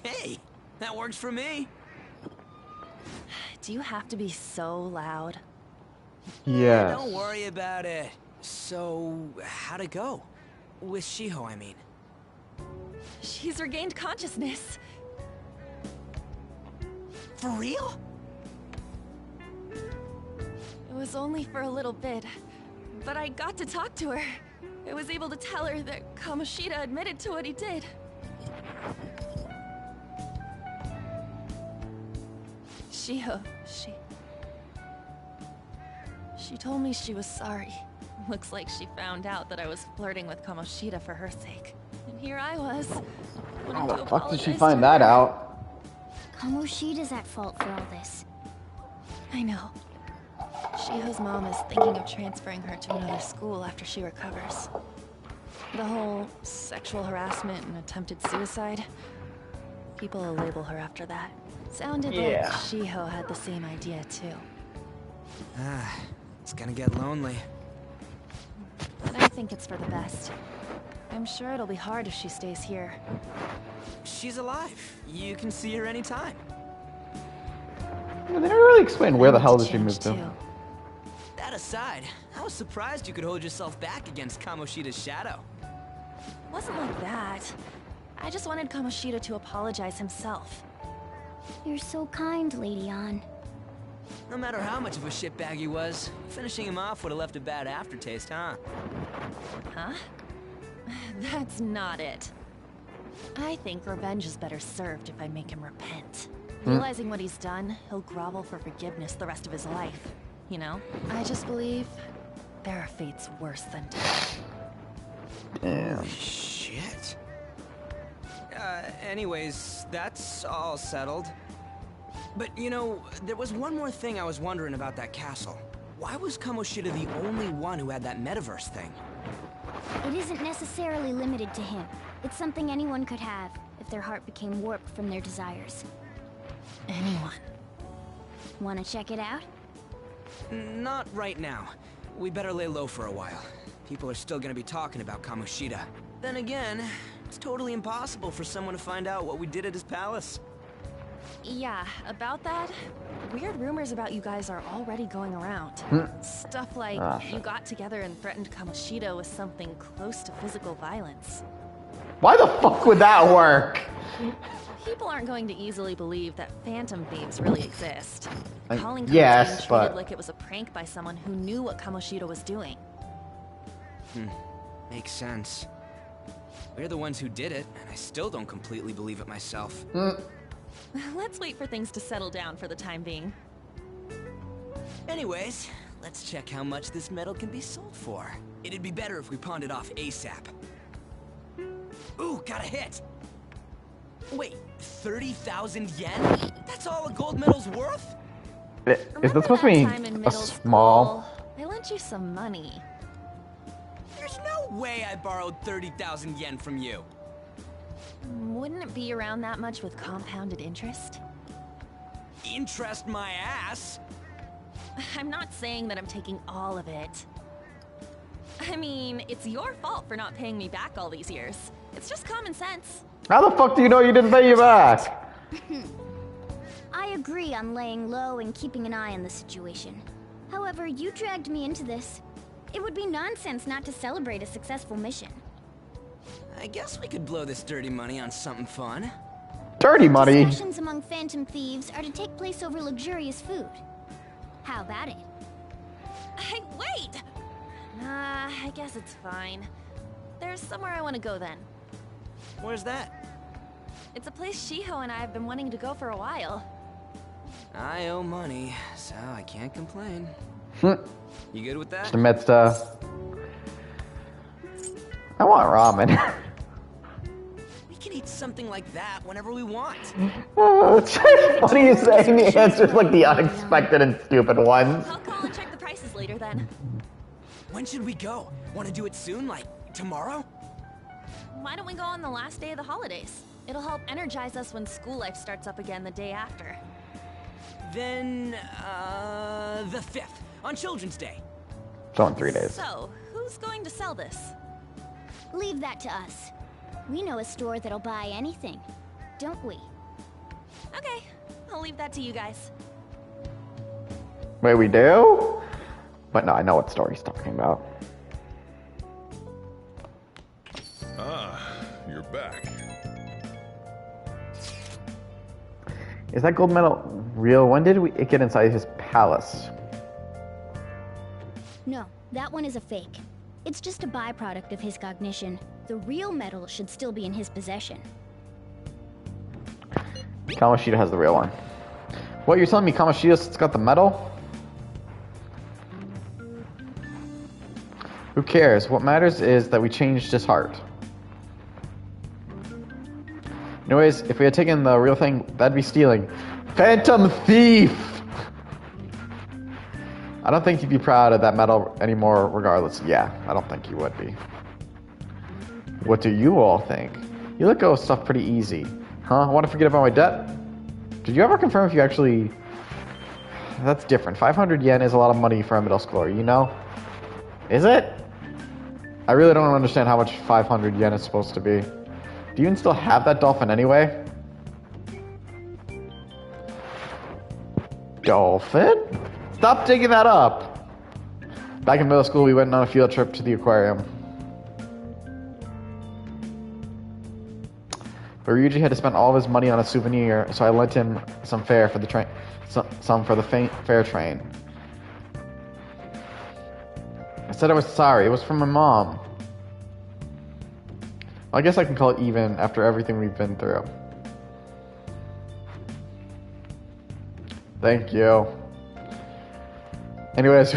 Hey, that works for me. Do you have to be so loud? Yes. Don't worry about it. So, how'd it go? With Shiho, I mean. She's regained consciousness. For real? It was only for a little bit. But I got to talk to her. I was able to tell her that Kamoshida admitted to what he did. Shiho, she told me she was sorry. Looks like she found out that I was flirting with Kamoshida for her sake. And here I was. How the fuck did she find that out? Kamoshida's at fault for all this. I know. Shiho's mom is thinking of transferring her to another school after she recovers. The whole sexual harassment and attempted suicide, people will label her after that. Sounded like Shiho had the same idea too. It's gonna get lonely. But I think it's for the best. I'm sure it'll be hard if she stays here. She's alive. You can see her anytime. They never really explain where the hell did she move to. That aside, I was surprised you could hold yourself back against Kamoshida's shadow. Wasn't like that. I just wanted Kamoshida to apologize himself. You're so kind, Lady Ann. No matter how much of a shitbag he was, finishing him off would have left a bad aftertaste, huh? Huh? That's not it. I think revenge is better served if I make him repent. Realizing what he's done, he'll grovel for forgiveness the rest of his life. You know? I just believe there are fates worse than death. Damn. Shit. Anyways, that's all settled. But, you know, there was one more thing I was wondering about that castle. Why was Kamoshida the only one who had that metaverse thing? It isn't necessarily limited to him. It's something anyone could have, if their heart became warped from their desires. Anyone. Wanna check it out? Not right now. We better lay low for a while. People are still gonna be talking about Kamoshida. Then again, it's totally impossible for someone to find out what we did at his palace. Yeah, about that, weird rumors about you guys are already going around. Stuff like you got together and threatened Kamoshida with something close to physical violence. Why the fuck would that work? People aren't going to easily believe that phantom thieves really exist. Calling Kamoshida yes, treated but like it was a prank by someone who knew what Kamoshida was doing. Makes sense. We're the ones who did it, and I still don't completely believe it myself. Let's wait for things to settle down for the time being. Anyways, let's check how much this metal can be sold for. It'd be better if we pawned it off ASAP. Ooh, got a hit! Wait, 30,000 yen? That's all a gold medal's worth? Is that supposed to be a small? I lent you some money. There's no way I borrowed 30,000 yen from you. Wouldn't it be around that much with compounded interest? Interest my ass? I'm not saying that I'm taking all of it. I mean, it's your fault for not paying me back all these years. It's just common sense. How the fuck do you know you didn't pay you back? I agree on laying low and keeping an eye on the situation. However, you dragged me into this. It would be nonsense not to celebrate a successful mission. I guess we could blow this dirty money on something fun. Dirty money? Discussions among phantom thieves are to take place over luxurious food. How about it? Hey, wait! I guess it's fine. There's somewhere I want to go then. Where's that? It's a place Shiho and I have been wanting to go for a while. I owe money, so I can't complain. You good with that? The med stuff. I want ramen. We can eat something like that whenever we want. It's funny you saying the answers like the unexpected and stupid ones. I'll call and check the prices later then. When should we go? Want to do it soon, like tomorrow? Why don't we go on the last day of the holidays? It'll help energize us when school life starts up again the day after. Then, the 5th, on Children's Day. So in 3 days. So, who's going to sell this? Leave that to us. We know a store that'll buy anything, don't we? Okay, I'll leave that to you guys. Wait, we do? But no, I know what story he's talking about. Ah, you're back. Is that gold medal real? When did it get inside his palace? No, that one is a fake. It's just a byproduct of his cognition. The real medal should still be in his possession. Kamoshida has the real one. What, you're telling me Kamoshida's got the medal? Who cares? What matters is that we changed his heart. Anyways, if we had taken the real thing, that'd be stealing. Phantom Thief! I don't think he'd be proud of that medal anymore regardless. Yeah, I don't think he would be. What do you all think? You let go of stuff pretty easy. Huh? Want to forget about my debt? Did you ever confirm if you actually... That's different. 500 yen is a lot of money for a middle schooler, you know? Is it? I really don't understand how much 500 yen is supposed to be. Do you even still have that dolphin anyway? Dolphin? Stop digging that up! Back in middle school, we went on a field trip to the aquarium. But Ryuji had to spend all of his money on a souvenir, so I lent him some fare for the train, some for the fare train. I said I was sorry. It was from my mom. Well, I guess I can call it even after everything we've been through. Thank you. Anyways,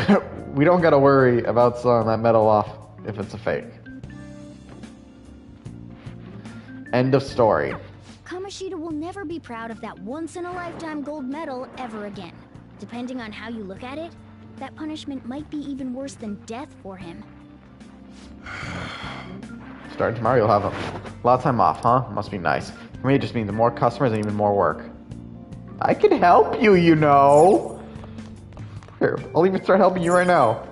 we don't gotta worry about selling that medal off if it's a fake. End of story. Kamoshida will never be proud of that once-in-a-lifetime gold medal ever again. Depending on how you look at it, that punishment might be even worse than death for him. Starting tomorrow, you'll have a lot of time off, huh? Must be nice. For me, it just means more customers and even more work. I can help you, you know. Here, I'll even start helping you right now.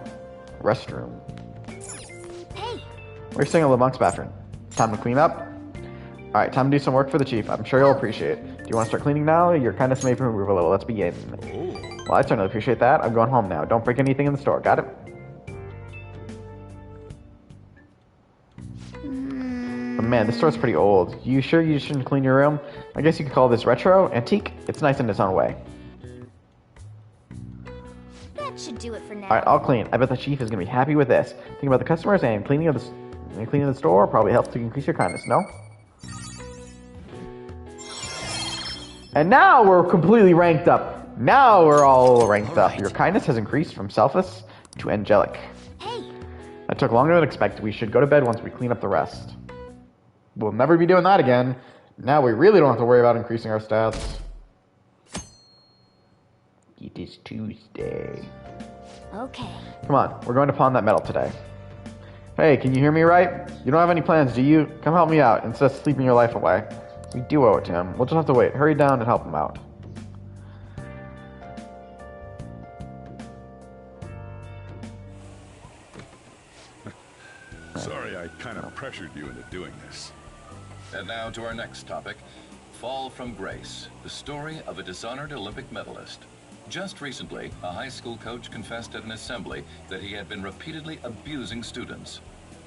Restroom. Hey! We're staying in the monk's bathroom. Time to clean up? Alright, time to do some work for the chief. I'm sure you'll appreciate it. Do you want to start cleaning now? Your kindness may improve a little. Let's begin. Well, I certainly appreciate that. I'm going home now. Don't break anything in the store. Got it? But man, this store's pretty old. You sure you shouldn't clean your room? I guess you could call this retro, antique. It's nice in its own way. That should do it for now. Alright, I'll clean. I bet the chief is going to be happy with this. Think about the customers and cleaning of the store probably helps to increase your kindness, no? And now we're completely ranked up. Now we're all ranked up. Your kindness has increased from selfless to angelic. Hey! That took longer than expected. We should go to bed once we clean up the rest. We'll never be doing that again. Now we really don't have to worry about increasing our stats. It is Tuesday. Okay. Come on, we're going to pawn that medal today. Hey, can you hear me right? You don't have any plans, do you? Come help me out instead of sleeping your life away. We do owe it to him. We'll just have to wait. Hurry down and help him out. Sorry, I kind of pressured you into doing this. And now to our next topic, Fall from Grace, the story of a dishonored Olympic medalist. Just recently, a high school coach confessed at an assembly that he had been repeatedly abusing students.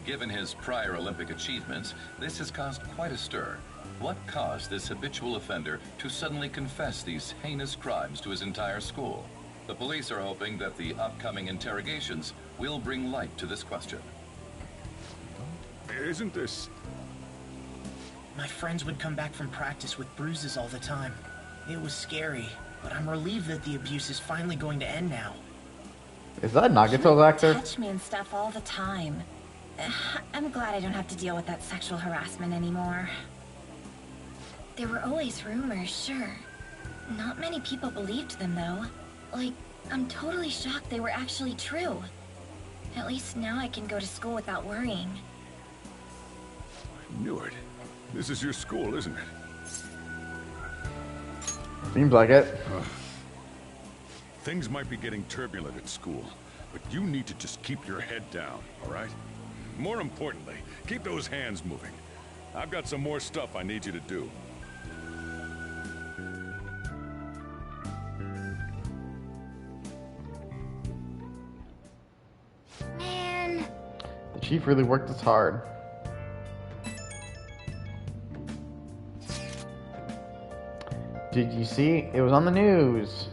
Given his prior Olympic achievements, this has caused quite a stir. What caused this habitual offender to suddenly confess these heinous crimes to his entire school? The police are hoping that the upcoming interrogations will bring light to this question. Isn't this... My friends would come back from practice with bruises all the time. It was scary, but I'm relieved that the abuse is finally going to end now. Is that Nagato's actor? Touch me and stuff all the time. I'm glad I don't have to deal with that sexual harassment anymore. There were always rumors, sure. Not many people believed them, though. Like, I'm totally shocked they were actually true. At least now I can go to school without worrying. I knew it. This is your school, isn't it? Seems like it. Things might be getting turbulent at school, but you need to just keep your head down, all right? More importantly, keep those hands moving. I've got some more stuff I need you to do. Man. The chief really worked this hard. Did you see? It was on the news.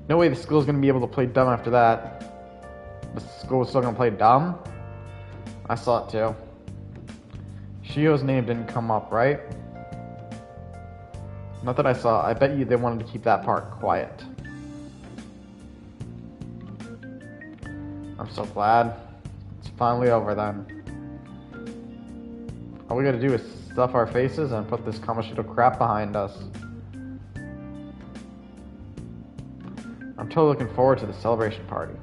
No way the school's gonna be able to play dumb after that. school was still gonna play dumb? I saw it too. Shiho's name didn't come up, right? Not that I saw. I bet you they wanted to keep that part quiet. I'm so glad. It's finally over then. All we gotta do is stuff our faces and put this Kamoshida crap behind us. I'm totally looking forward to the celebration party.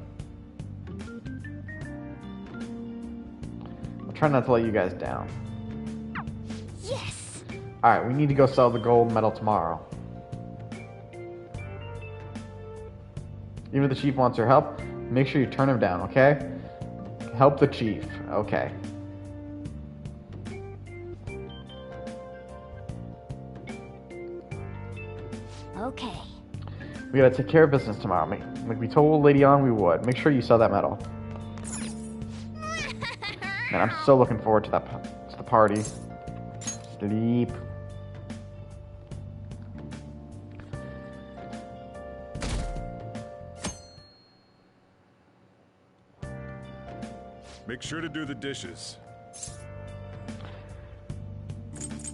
I'll try not to let you guys down. Yes! Alright, we need to go sell the gold medal tomorrow. Even if the chief wants your help, make sure you turn him down, okay? Help the chief, okay. Okay. We gotta take care of business tomorrow. Like we told Lady On we would. Make sure you sell that medal. Man, I'm so looking forward to the party. Sleep. Make sure to do the dishes.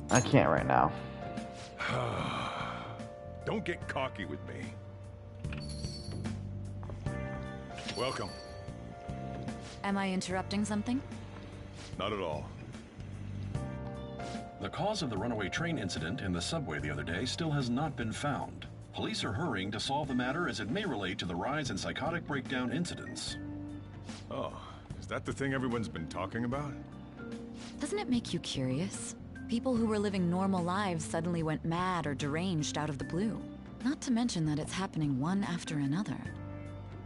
I can't right now. Don't get cocky with me. Welcome. Am I interrupting something? Not at all. The cause of the runaway train incident in the subway the other day still has not been found. Police are hurrying to solve the matter as it may relate to the rise in psychotic breakdown incidents. Oh, is that the thing everyone's been talking about? Doesn't it make you curious? People who were living normal lives suddenly went mad or deranged out of the blue. Not to mention that it's happening one after another.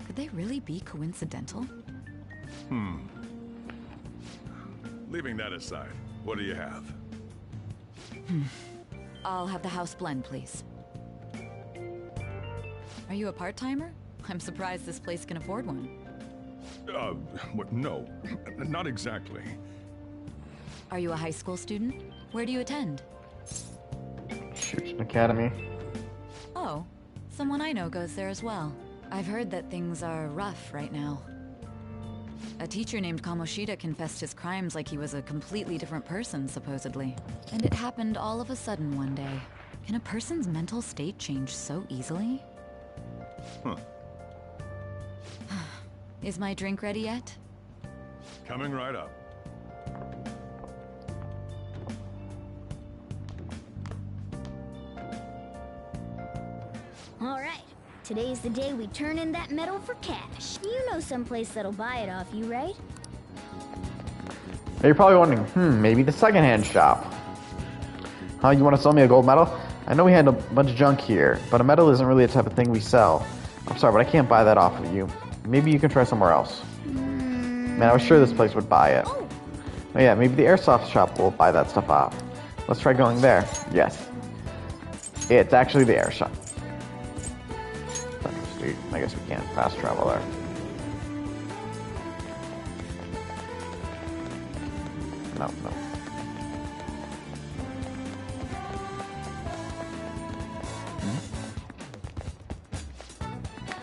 Could they really be coincidental? Leaving that aside, what do you have? I'll have the house blend, please. Are you a part-timer? I'm surprised this place can afford one. No, not exactly. Are you a high school student? Where do you attend? Shoots Academy. Oh, someone I know goes there as well. I've heard that things are rough right now. A teacher named Kamoshida confessed his crimes like he was a completely different person, supposedly. And it happened all of a sudden one day. Can a person's mental state change so easily? Huh. Is my drink ready yet? Coming right up. All right. Today's the day we turn in that medal for cash. You know someplace that'll buy it off you, right? Now you're probably wondering, maybe the secondhand shop. Huh, you want to sell me a gold medal? I know we had a bunch of junk here, but a medal isn't really the type of thing we sell. I'm sorry, but I can't buy that off of you. Maybe you can try somewhere else. Man, I was sure this place would buy it. Oh yeah, maybe the airsoft shop will buy that stuff off. Let's try going there. Yes. It's actually the air shop. I guess we can't fast travel there. No.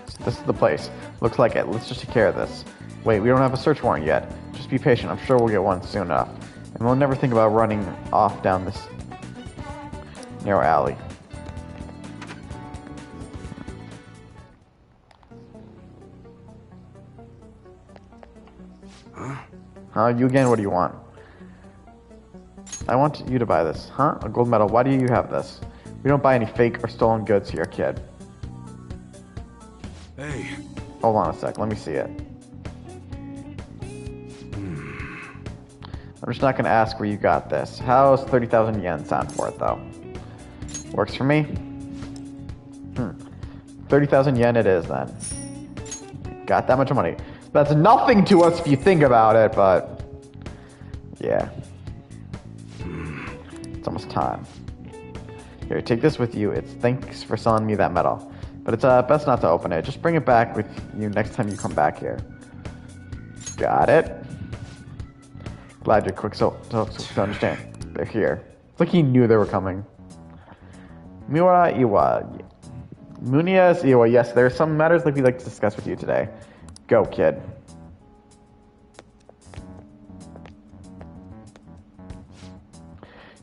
So this is the place. Looks like it. Let's just take care of this. Wait, we don't have a search warrant yet. Just be patient. I'm sure we'll get one soon enough. And we'll never think about running off down this narrow alley. Huh? You again? What do you want? I want you to buy this. Huh? A gold medal. Why do you have this? We don't buy any fake or stolen goods here, kid. Hey. Hold on a sec. Let me see it. I'm just not going to ask where you got this. How's 30,000 yen sound for it, though? Works for me. 30,000 yen it is, then. Got that much money. That's nothing to us if you think about it, but... yeah. It's almost time. Here, take this with you. It's thanks for selling me that medal. But it's best not to open it. Just bring it back with you next time you come back here. Got it? Glad you're quick so to understand. They're here. It's like he knew they were coming. Miura Iwa. Munias Iwa. Yes, there are some matters that we'd like to discuss with you today. Go, kid.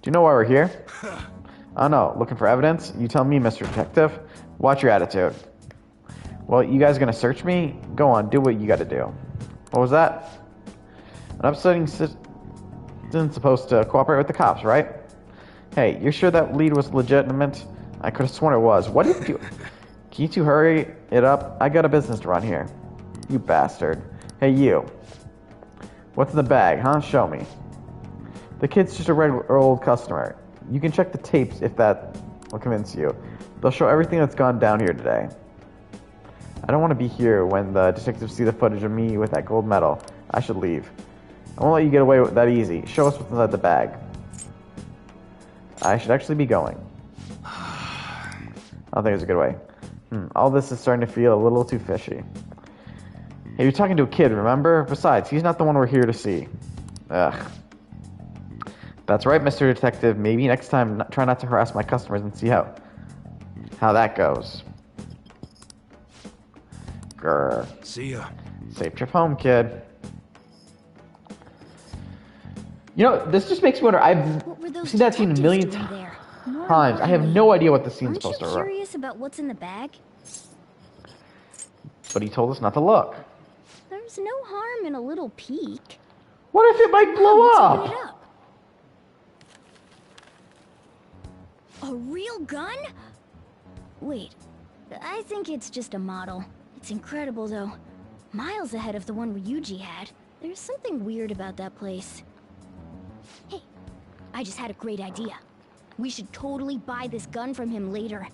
Do you know why we're here? Oh no, looking for evidence? You tell me, Mr. Detective. Watch your attitude. Well, you guys gonna search me? Go on, do what you gotta do. What was that? An upsetting citizen's supposed to cooperate with the cops, right? Hey, you're sure that lead was legitimate? I could have sworn it was. What did you do? Can you two hurry it up? I got a business to run here. You bastard. Hey, you. What's in the bag, huh? Show me. The kid's just a regular old customer. You can check the tapes if that will convince you. They'll show everything that's gone down here today. I don't want to be here when the detectives see the footage of me with that gold medal. I should leave. I won't let you get away with that easy. Show us what's inside the bag. I should actually be going. I don't think it's a good way. All this is starting to feel a little too fishy. Hey, you're talking to a kid, remember? Besides, he's not the one we're here to see. Ugh. That's right, Mr. Detective. Maybe next time try not to harass my customers and see how that goes. Grr. See ya. Safe trip home, kid. You know, this just makes me wonder. I've seen that scene a million times. I have no idea what the scene's supposed to be. Aren't you curious about what's in the bag? But he told us not to look. There's no harm in a little peek. What if it might blow Open it up? up. A real gun? Wait, I think it's just a model. It's incredible, though. Miles ahead of the one Ryuji had. There's something weird about that place. Hey, I just had a great idea. We should totally buy this gun from him later.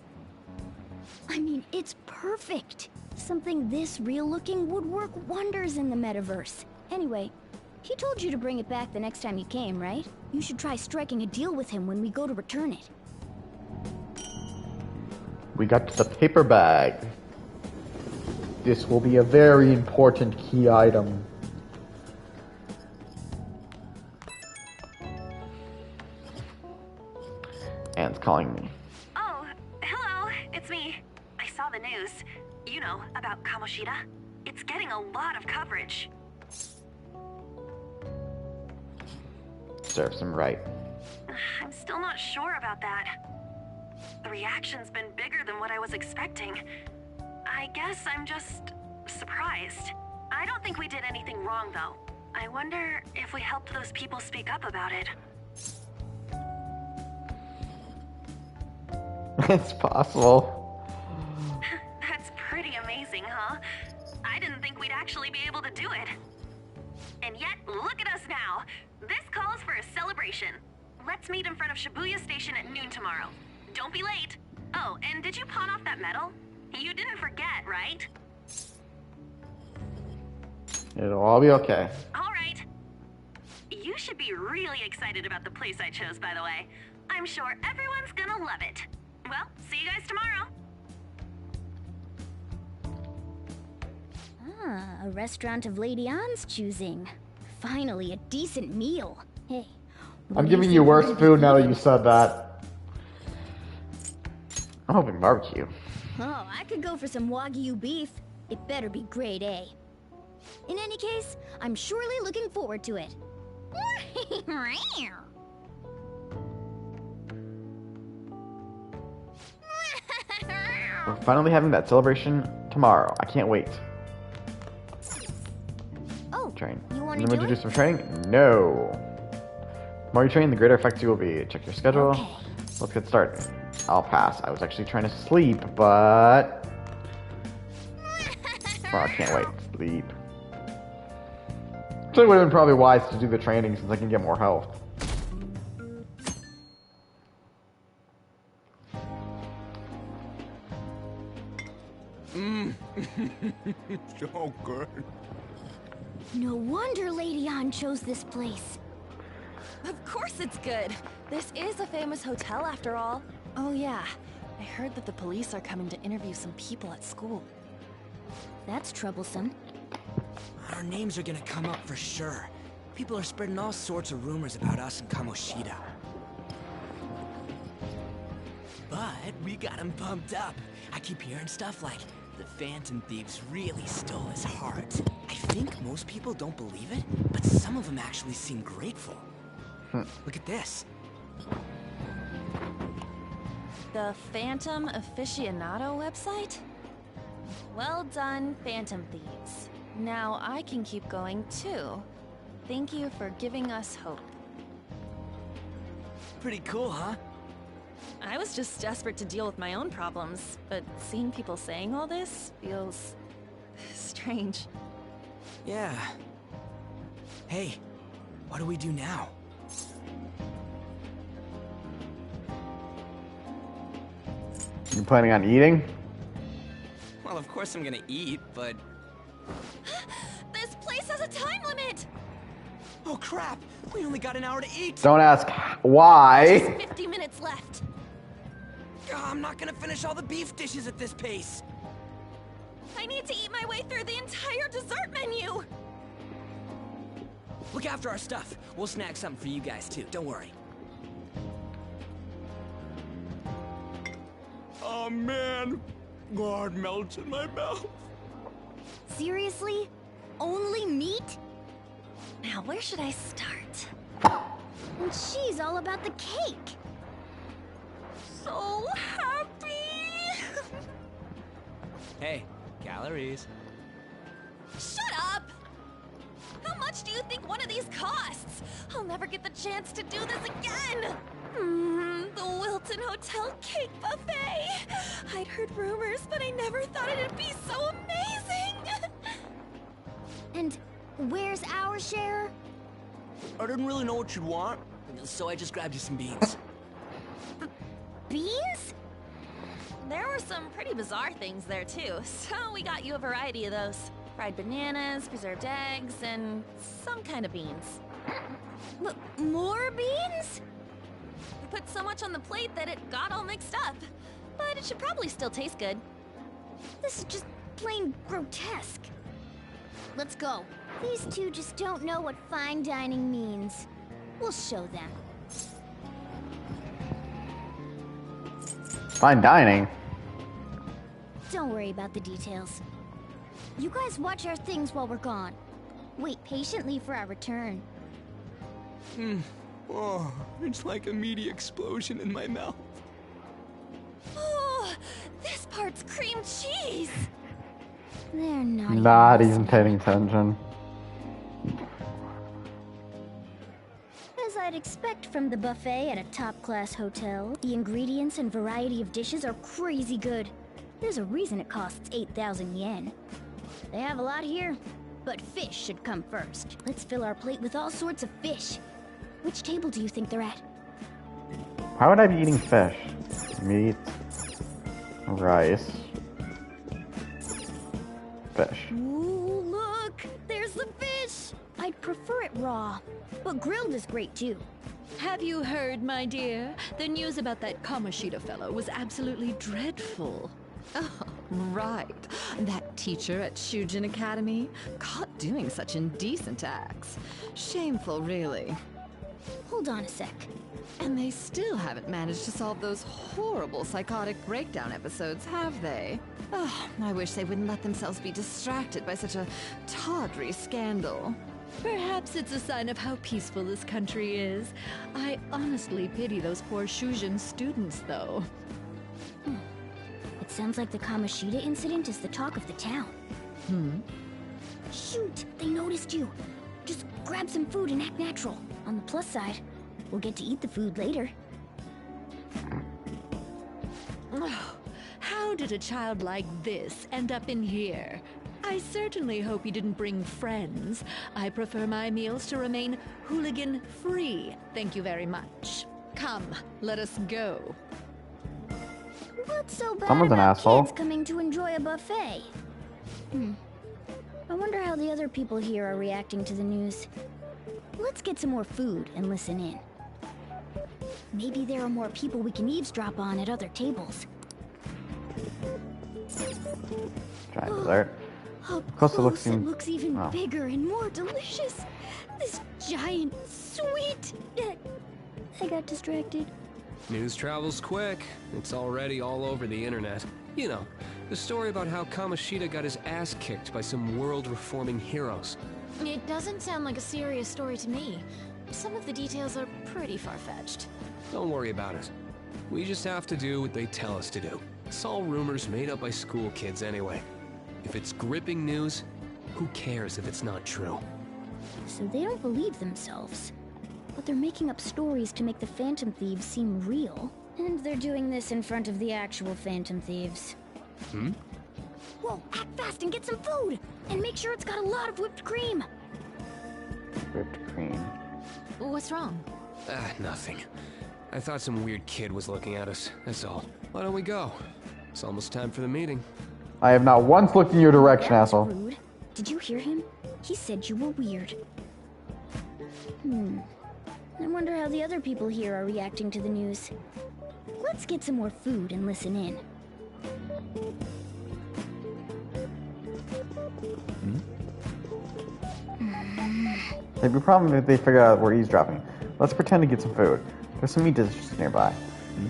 I mean, it's perfect. Something this real-looking would work wonders in the metaverse. Anyway, he told you to bring it back the next time you came, right? You should try striking a deal with him when we go to return it. We got to the paper bag. This will be a very important key item. Anne's calling me. Oh, hello, it's me. I saw the news. You know, about Kamoshida. It's getting a lot of coverage. Serves him right. I'm still not sure about that. The reaction's been bigger than what I was expecting. I guess I'm just surprised. I don't think we did anything wrong, though. I wonder if we helped those people speak up about it. It's possible. That's pretty amazing, huh? I didn't think we'd actually be able to do it. And yet, look at us now. This calls for a celebration. Let's meet in front of Shibuya Station at noon tomorrow. Don't be late. Oh, and did you pawn off that medal? You didn't forget, right? It'll all be okay. All right. You should be really excited about the place I chose, by the way. I'm sure everyone's gonna love it. Well, see you guys tomorrow. Ah, a restaurant of Lady Anne's choosing. Finally, a decent meal. Hey. I'm giving you worse food now that you said that. I'm hoping barbecue. Oh, I could go for some Wagyu beef. It better be grade A. In any case, I'm surely looking forward to it. We're finally having that celebration tomorrow. I can't wait. Oh, train. You want to to do do some training? No. The more you train, the greater effect you will be. Check your schedule. Okay. Let's get started. I'll pass. I was actually trying to sleep, but... Oh, I can't wait. Sleep. So it would have been probably wise to do the training since I can get more health. So good. No wonder Lady Anne chose this place. Of course it's good. This is a famous hotel after all. Oh yeah, I heard that the police are coming to interview some people at school. That's troublesome. Our names are gonna come up for sure. People are spreading all sorts of rumors about us and Kamoshida. But we got him pumped up. I keep hearing stuff like, the Phantom Thieves really stole his heart. I think most people don't believe it, but some of them actually seem grateful. Look at this. The Phantom Aficionado website? Well done, Phantom Thieves. Now I can keep going too. Thank you for giving us hope. Pretty cool, huh? I was just desperate to deal with my own problems, but seeing people saying all this feels strange. Yeah. Hey, what do we do now? You planning on eating? Well, of course I'm gonna eat, but... This place has a time limit! Oh crap! We only got an hour to eat! Don't ask why. Just 50 minutes left. I'm not gonna finish all the beef dishes at this pace! I need to eat my way through the entire dessert menu! Look after our stuff. We'll snag something for you guys too, don't worry. Oh man! God, melts in my mouth. Seriously? Only meat? Now, where should I start? And she's all about the cake. So happy! Hey, calories. Shut up! How much do you think one of these costs? I'll never get the chance to do this again! The Wilton Hotel Cake Buffet! I'd heard rumors, but I never thought it'd be so amazing! And where's our share? I didn't really know what you'd want, so I just grabbed you some beans. Beans? There were some pretty bizarre things there too, so we got you a variety of those. Fried bananas, preserved eggs, and some kind of beans. More beans? We put so much on the plate that it got all mixed up. But it should probably still taste good. This is just plain grotesque. Let's go. These two just don't know what fine dining means. We'll show them. Fine dining. Don't worry about the details. You guys watch our things while we're gone. Wait patiently for our return. Oh, it's like a meaty explosion in my mouth. Oh, this part's cream cheese! They're not Not even paying attention. As I'd expect from the buffet at a top-class hotel, the ingredients and variety of dishes are crazy good. There's a reason it costs 8,000 yen. They have a lot here, but fish should come first. Let's fill our plate with all sorts of fish. Which table do you think they're at? Why would I be eating fish? Meat, rice, fish. Ooh, look! There's the fish! I'd prefer it raw, but grilled is great too. Have you heard, my dear? The news about that Kamoshida fellow was absolutely dreadful. Oh, right. That teacher at Shujin Academy, caught doing such indecent acts. Shameful, really. Hold on a sec. And they still haven't managed to solve those horrible psychotic breakdown episodes, have they? Oh, I wish they wouldn't let themselves be distracted by such a tawdry scandal. Perhaps it's a sign of how peaceful this country is. I honestly pity those poor Shujin students, though. It sounds like the Kamoshida incident is the talk of the town. Shoot! They noticed you! Just grab some food and act natural. On the plus side, we'll get to eat the food later. Oh, how did a child like this end up in here? I certainly hope you didn't bring friends. I prefer my meals to remain hooligan-free. Thank you very much. Come, let us go. What's so bad Someone's an about asshole. kids coming to enjoy a buffet? I wonder how the other people here are reacting to the news. Let's get some more food and listen in. Maybe there are more people we can eavesdrop on at other tables. Try dessert. Up Close to close, looking- it looks even oh. bigger and more delicious. This giant sweet... I got distracted. News travels quick. It's already all over the internet. You know, the story about how Kamoshida got his ass kicked by some world-reforming heroes. It doesn't sound like a serious story to me. Some of the details are pretty far-fetched. Don't worry about it. We just have to do what they tell us to do. It's all rumors made up by school kids anyway. If it's gripping news, who cares if it's not true? So they don't believe themselves. But they're making up stories to make the Phantom Thieves seem real. And they're doing this in front of the actual Phantom Thieves. Hmm? Whoa, act fast and get some food! And make sure it's got a lot of whipped cream! Whipped cream. What's wrong? Nothing. I thought some weird kid was looking at us, that's all. Why don't we go? It's almost time for the meeting. I have not once looked in your direction, asshole. Rude. Did you hear him? He said you were weird. I wonder how the other people here are reacting to the news. Let's get some more food and listen in. It'd be a problem if they figure out we're eavesdropping. Let's pretend to get some food. There's some meat dishes nearby.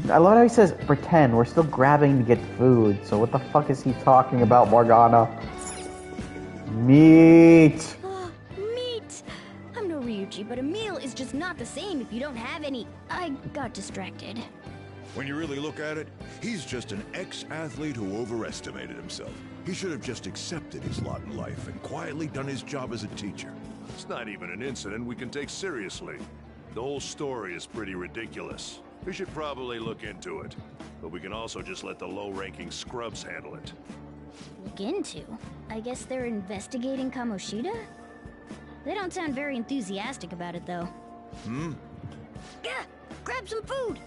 I love how he says pretend. We're still grabbing to get food. So what the fuck is he talking about, Morgana? Meat! Meat! I'm no Ryuji, but a meal is just not the same if you don't have any. I got distracted. When you really look at it, he's just an ex-athlete who overestimated himself. He should have just accepted his lot in life and quietly done his job as a teacher. It's not even an incident we can take seriously. The whole story is pretty ridiculous. We should probably look into it. But we can also just let the low-ranking scrubs handle it. Look into? I guess they're investigating Kamoshida? They don't sound very enthusiastic about it, though. Gah! Grab some food!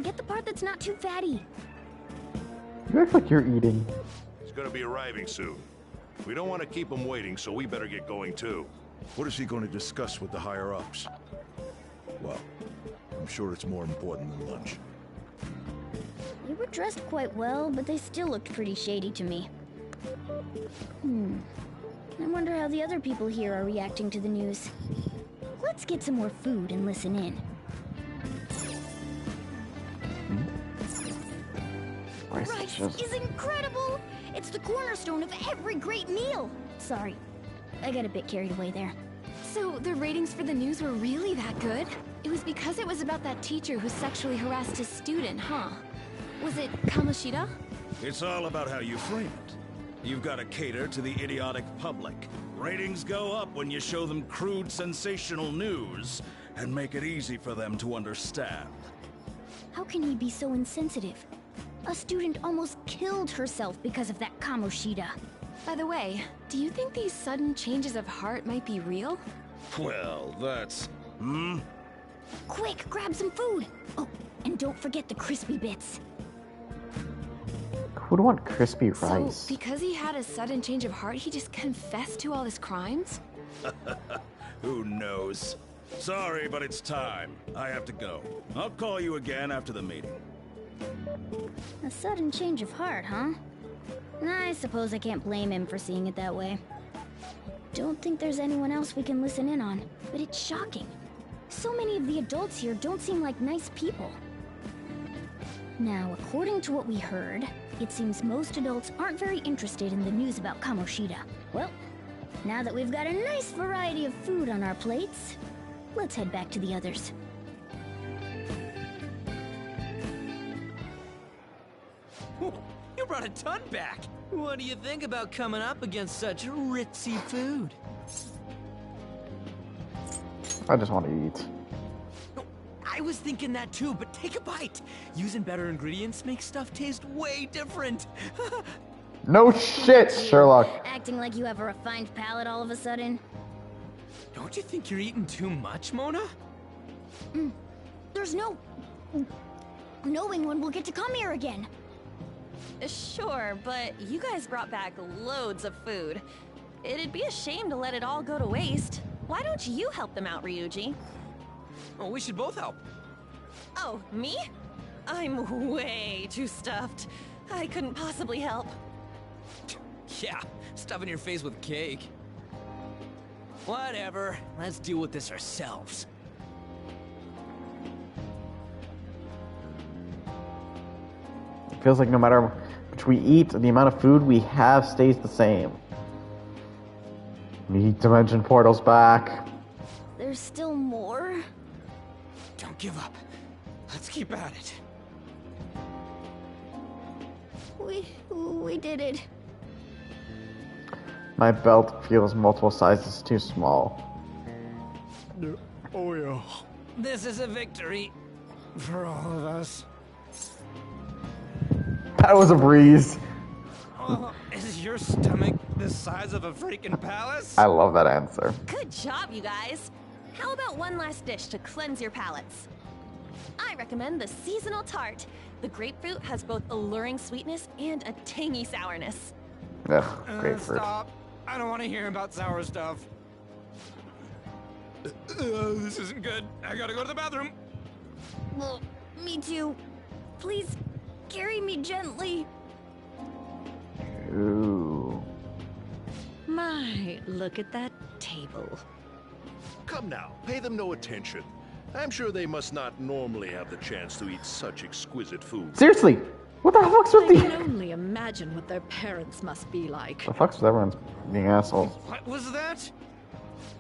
Get the part that's not too fatty. You act like you're eating. He's gonna be arriving soon. We don't want to keep him waiting, so we better get going too. What is he going to discuss with the higher-ups? Well, I'm sure it's more important than lunch. They were dressed quite well, but they still looked pretty shady to me. I wonder how the other people here are reacting to the news. Let's get some more food and listen in. Rice is incredible! It's the cornerstone of every great meal! Sorry, I got a bit carried away there. So the ratings for the news were really that good? It was because it was about that teacher who sexually harassed his student, huh? Was it Kamoshida? It's all about how you frame it. You've got to cater to the idiotic public. Ratings go up when you show them crude, sensational news and make it easy for them to understand. How can he be so insensitive? A student almost killed herself because of that Kamoshida. By the way, do you think these sudden changes of heart might be real? Well, that's... Quick, grab some food! Oh, and don't forget the crispy bits. Who'd want crispy rice? So, because he had a sudden change of heart, he just confessed to all his crimes? Who knows? Sorry, but it's time. I have to go. I'll call you again after the meeting. A sudden change of heart, huh? I suppose I can't blame him for seeing it that way. Don't think there's anyone else we can listen in on, but it's shocking. So many of the adults here don't seem like nice people. Now, according to what we heard, it seems most adults aren't very interested in the news about Kamoshida. Well, now that we've got a nice variety of food on our plates, let's head back to the others. You brought a ton back! What do you think about coming up against such ritzy food? I just want to eat. I was thinking that too, but take a bite! Using better ingredients makes stuff taste way different! No shit, Sherlock! Acting like you have a refined palate all of a sudden. Don't you think you're eating too much, Mona? There's no... knowing when we'll get to come here again. Sure, but you guys brought back loads of food. It'd be a shame to let it all go to waste. Why don't you help them out, Ryuji? Oh, we should both help. Oh, me? I'm way too stuffed. I couldn't possibly help. Yeah, stuffing your face with cake. Whatever, let's deal with this ourselves. It feels like no matter which we eat, the amount of food we have stays the same. Need dimension portals back. There's still more? Don't give up. Let's keep at it. We did it. My belt feels multiple sizes too small. Oh yeah. This is a victory for all of us. That was a breeze. Oh, is your stomach the size of a freaking palace? I love that answer. Good job, you guys. How about one last dish to cleanse your palates? I recommend the seasonal tart. The grapefruit has both alluring sweetness and a tangy sourness. Ugh, grapefruit. Stop. I don't want to hear about sour stuff. This isn't good. I gotta go to the bathroom. Well, me too. Please, carry me gently. Ooh. My, look at that table. Come now, pay them no attention. I'm sure they must not normally have the chance to eat such exquisite food. Seriously, what the fuck's with I can the... only imagine what their parents must be like. The fuck's with everyone's being assholes? What was that?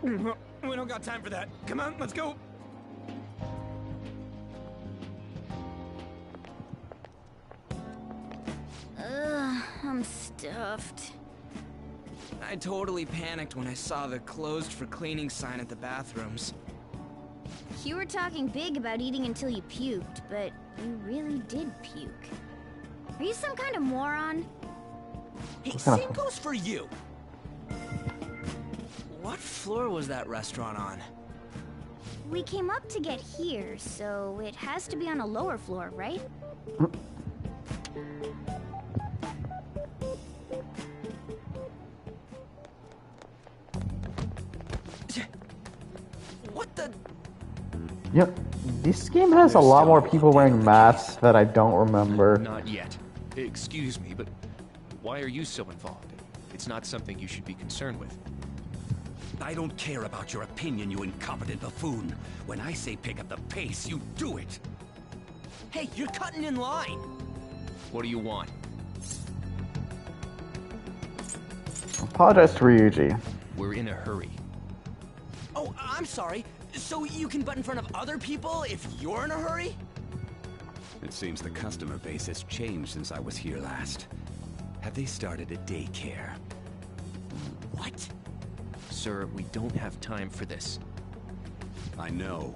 We don't got time for that. Come on, let's go. I'm stuffed. I totally panicked when I saw the closed for cleaning sign at the bathrooms. You were talking big about eating until you puked, but you really did puke. Are you some kind of moron? Hey, same goes for you. What floor was that restaurant on? We came up to get here, so it has to be on a lower floor, right? What the? Yep, this game has a lot more people wearing masks that I don't remember. Not yet. Excuse me, but why are you so involved? It's not something you should be concerned with. I don't care about your opinion, you incompetent buffoon. When I say pick up the pace, you do it. Hey, you're cutting in line. What do you want? Apologize to Ryuji. We're in a hurry. Oh, I'm sorry. So you can butt in front of other people if you're in a hurry? It seems the customer base has changed since I was here last. Have they started a daycare? What? Sir, we don't have time for this. I know.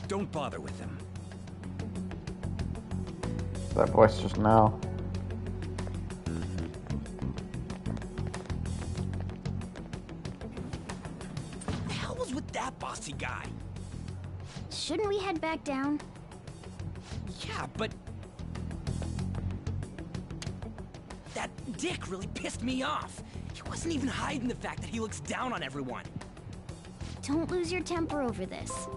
Don't bother with them. That voice just now. What the hell was with that bossy guy? Shouldn't we head back down? Yeah, but... that dick really pissed me off. He wasn't even hiding the fact that he looks down on everyone. Don't lose your temper over this.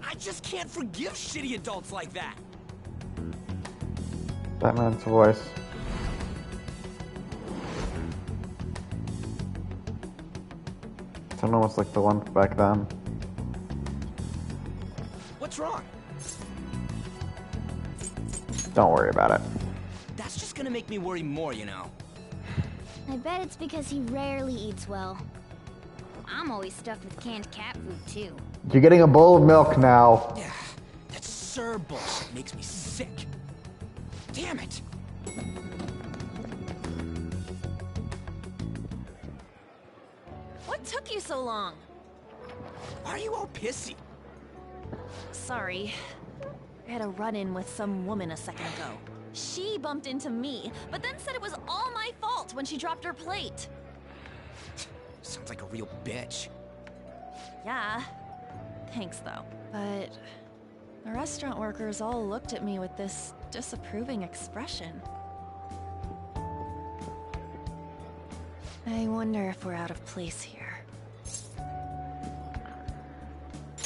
I just can't forgive shitty adults like that. Batman's voice. It's almost like the one back then. What's wrong? Don't worry about it. That's just gonna make me worry more, you know. I bet it's because he rarely eats well. I'm always stuffed with canned cat food, too. You're getting a bowl of milk now. Yeah, that Sir bullshit makes me sick. Damn it! What took you so long? Why are you all pissy? Sorry. I had a run-in with some woman a second ago. She bumped into me, but then said it was all my fault when she dropped her plate. Sounds like a real bitch. Yeah. Thanks, though. But the restaurant workers all looked at me with this disapproving expression. I wonder if we're out of place here.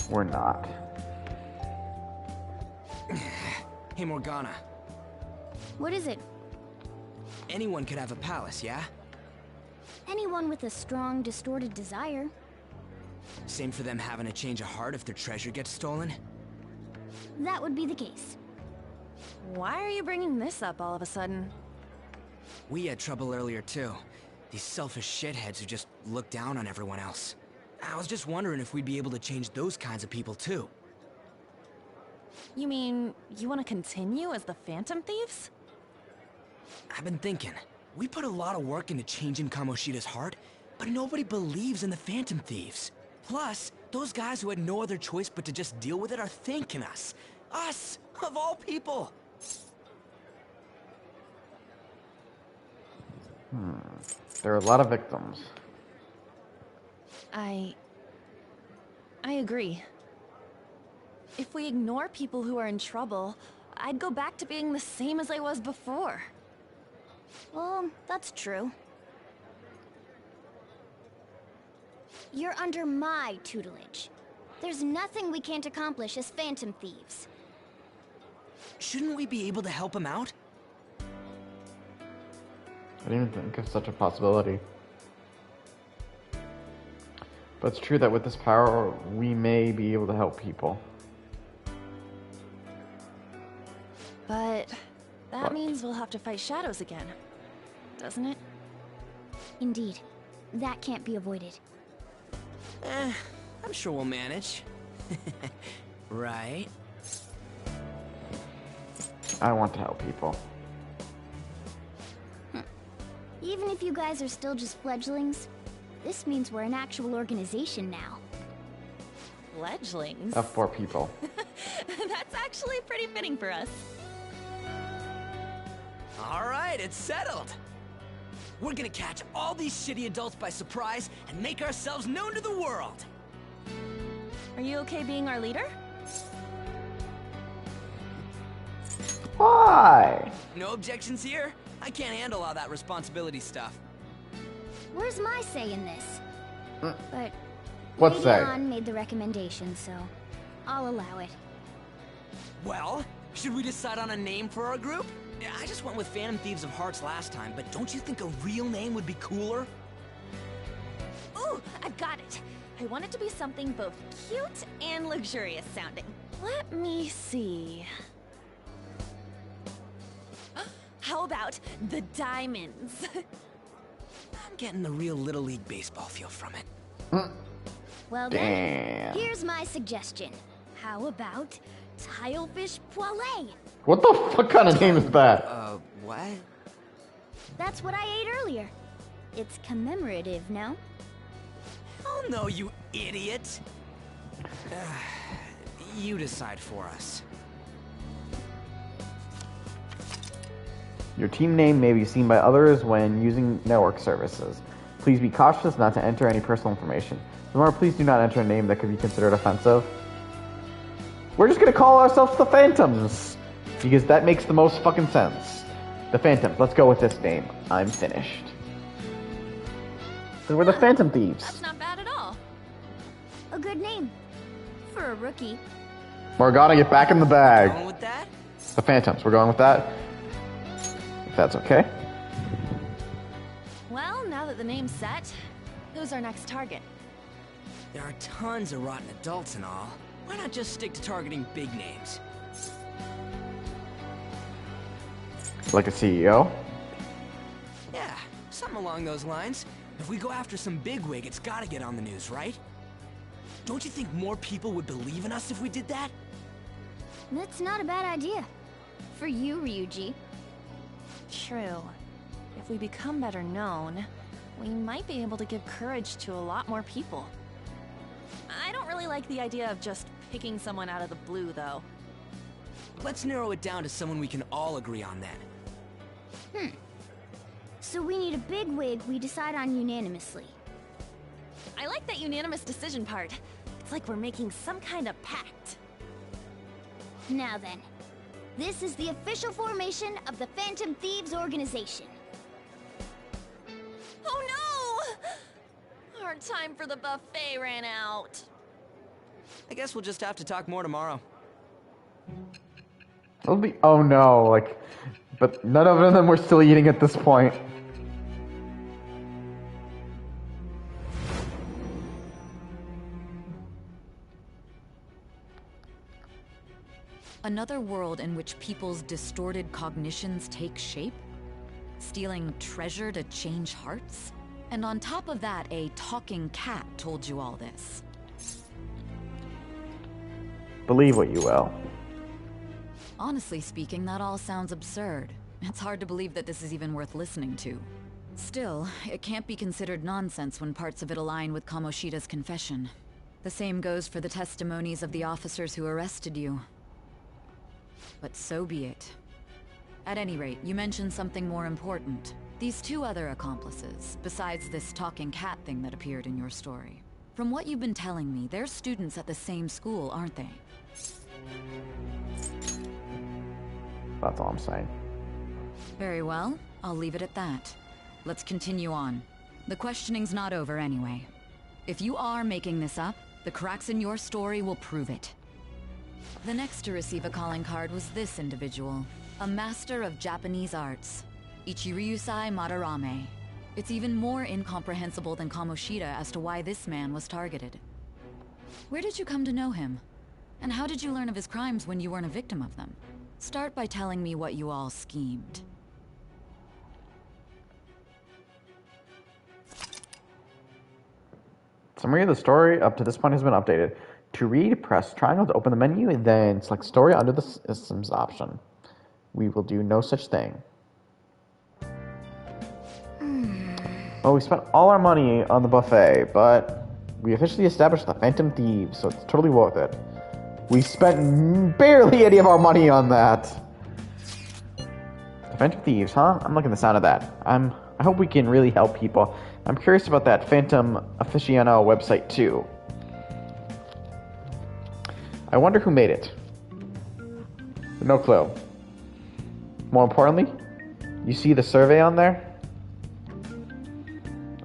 We're not. Hey, Morgana. What is it? Anyone could have a palace, yeah? Anyone with a strong, distorted desire. Same for them having a change of heart if their treasure gets stolen? That would be the case. Why are you bringing this up all of a sudden? We had trouble earlier, too. These selfish shitheads who just look down on everyone else. I was just wondering if we'd be able to change those kinds of people too. You mean, you want to continue as the Phantom Thieves? I've been thinking, we put a lot of work into changing Kamoshida's heart, but nobody believes in the Phantom Thieves. Plus, those guys who had no other choice but to just deal with it are thanking us. Us, of all people. There are a lot of victims. I agree. If we ignore people who are in trouble, I'd go back to being the same as I was before. Well, that's true. You're under my tutelage. There's nothing we can't accomplish as Phantom Thieves. Shouldn't we be able to help him out? I didn't even think of such a possibility. But it's true that with this power, we may be able to help people. But that means we'll have to fight shadows again, doesn't it? Indeed. That can't be avoided. I'm sure we'll manage. Right? I want to help people. Even if you guys are still just fledglings, this means we're an actual organization now. Fledglings? Of 4 people. That's actually pretty fitting for us. All right, it's settled. We're gonna catch all these shitty adults by surprise and make ourselves known to the world. Are you okay being our leader? Why? No objections here? I can't handle all that responsibility stuff. Where's my say in this? But What Lady say? Ann made the recommendation, so I'll allow it. Well, should we decide on a name for our group? I just went with Phantom Thieves of Hearts last time, but don't you think a real name would be cooler? Ooh, I've got it. I want it to be something both cute and luxurious sounding. Let me see. How about the Diamonds? I'm getting the real Little League Baseball feel from it. Well then, here's my suggestion. How about Tilefish Poêlée? What the fuck kind of name is that? What? That's what I ate earlier. It's commemorative, no? Oh no, you idiot! You decide for us. Your team name may be seen by others when using network services. Please be cautious not to enter any personal information. Furthermore, please do not enter a name that could be considered offensive. We're just gonna call ourselves the Phantoms, because that makes the most fucking sense. The Phantoms, let's go with this name. I'm finished. Because we're the Phantom Thieves. That's not bad at all. A good name. For a rookie. Morgana, get back in the bag. Going with that? The Phantoms, we're going with that? If that's okay. Well, now that the name's set, who's our next target? There are tons of rotten adults and all. Why not just stick to targeting big names? Like a CEO? Yeah, something along those lines. If we go after some bigwig, it's gotta get on the news, right? Don't you think more people would believe in us if we did that? That's not a bad idea. For you, Ryuji. True. If we become better known, we might be able to give courage to a lot more people. I don't really like the idea of just picking someone out of the blue, though. Let's narrow it down to someone we can all agree on then. So we need a bigwig we decide on unanimously. I like that unanimous decision part. It's like we're making some kind of pact. Now then, this is the official formation of the Phantom Thieves organization. Oh no! Our time for the buffet ran out. I guess we'll just have to talk more tomorrow. It'll be, oh no, like, but none of them were still eating at this point. Another world in which people's distorted cognitions take shape? Stealing treasure to change hearts? And on top of that, a talking cat told you all this. Believe what you will. Honestly speaking, that all sounds absurd. It's hard to believe that this is even worth listening to. Still, it can't be considered nonsense when parts of it align with Kamoshida's confession. The same goes for the testimonies of the officers who arrested you. But so be it. At any rate, you mentioned something more important. These two other accomplices, besides this talking cat thing that appeared in your story. From what you've been telling me, they're students at the same school, aren't they? That's all I'm saying. Very well. I'll leave it at that. Let's continue on. The questioning's not over anyway. If you are making this up, the cracks in your story will prove it. The next to receive a calling card was this individual, a master of Japanese arts, Ichiryusai Madarame. It's even more incomprehensible than Kamoshida as to why this man was targeted. Where did you come to know him? And how did you learn of his crimes when you weren't a victim of them? Start by telling me what you all schemed. Summary of the story up to this point has been updated. To read, press triangle to open the menu, and then select story under the systems option. We will do no such thing. Well, we spent all our money on the buffet, but we officially established the Phantom Thieves, so it's totally worth it. We spent barely any of our money on that. The Phantom Thieves, huh? I'm liking the sound of that. I hope we can really help people. I'm curious about that Phantom Aficionado website too. I wonder who made it. No clue. More importantly, you see the survey on there?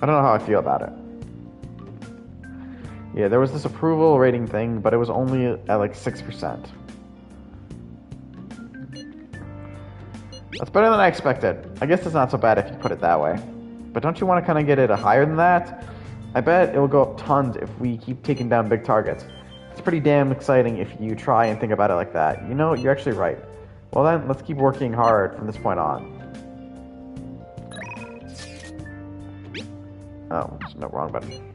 I don't know how I feel about it. Yeah, there was this approval rating thing, but it was only at like 6%. That's better than I expected. I guess it's not so bad if you put it that way. But don't you want to kind of get it higher than that? I bet it will go up tons if we keep taking down big targets. It's pretty damn exciting if you try and think about it like that. You know, you're actually right. Well then, let's keep working hard from this point on. Oh, no, wrong button.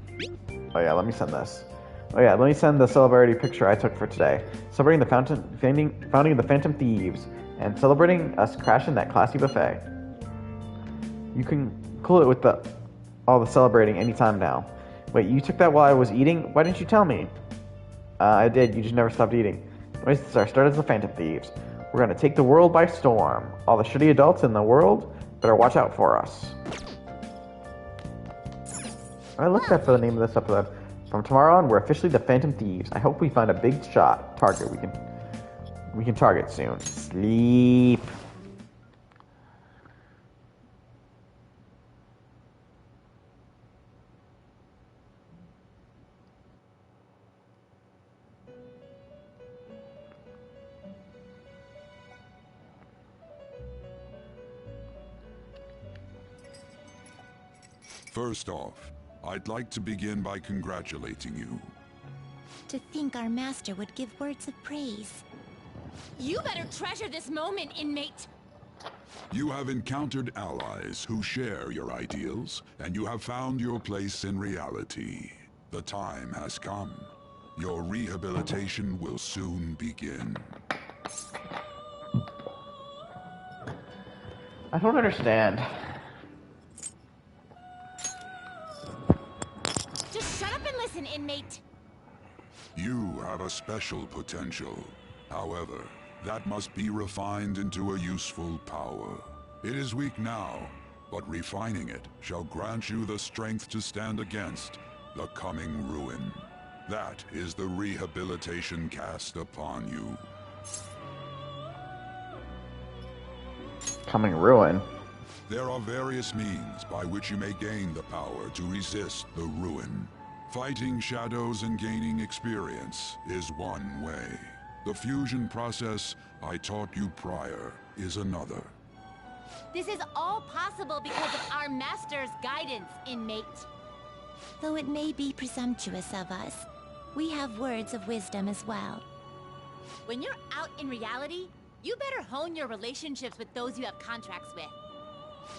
Oh yeah, let me send this. Oh yeah, let me send the celebrity picture I took for today. Celebrating the founding of the Phantom Thieves, and celebrating us crashing that classy buffet. You can cool it with all the celebrating anytime now. Wait, you took that while I was eating? Why didn't you tell me? I did, you just never stopped eating. Anyways, this is our start as the Phantom Thieves. We're gonna take the world by storm. All the shitty adults in the world better watch out for us. I looked up for the name of this episode. From tomorrow on, we're officially the Phantom Thieves. I hope we find a big target we can target soon. Sleep. First off, I'd like to begin by congratulating you. To think our master would give words of praise. You better treasure this moment, inmate! You have encountered allies who share your ideals, and you have found your place in reality. The time has come. Your rehabilitation will soon begin. I don't understand. Just shut up and listen, inmate! You have a special potential. However, that must be refined into a useful power. It is weak now, but refining it shall grant you the strength to stand against the coming ruin. That is the rehabilitation cast upon you. Coming ruin? There are various means by which you may gain the power to resist the ruin. Fighting shadows and gaining experience is one way. The fusion process I taught you prior is another. This is all possible because of our master's guidance, inmate. Though it may be presumptuous of us, we have words of wisdom as well. When you're out in reality, you better hone your relationships with those you have contracts with.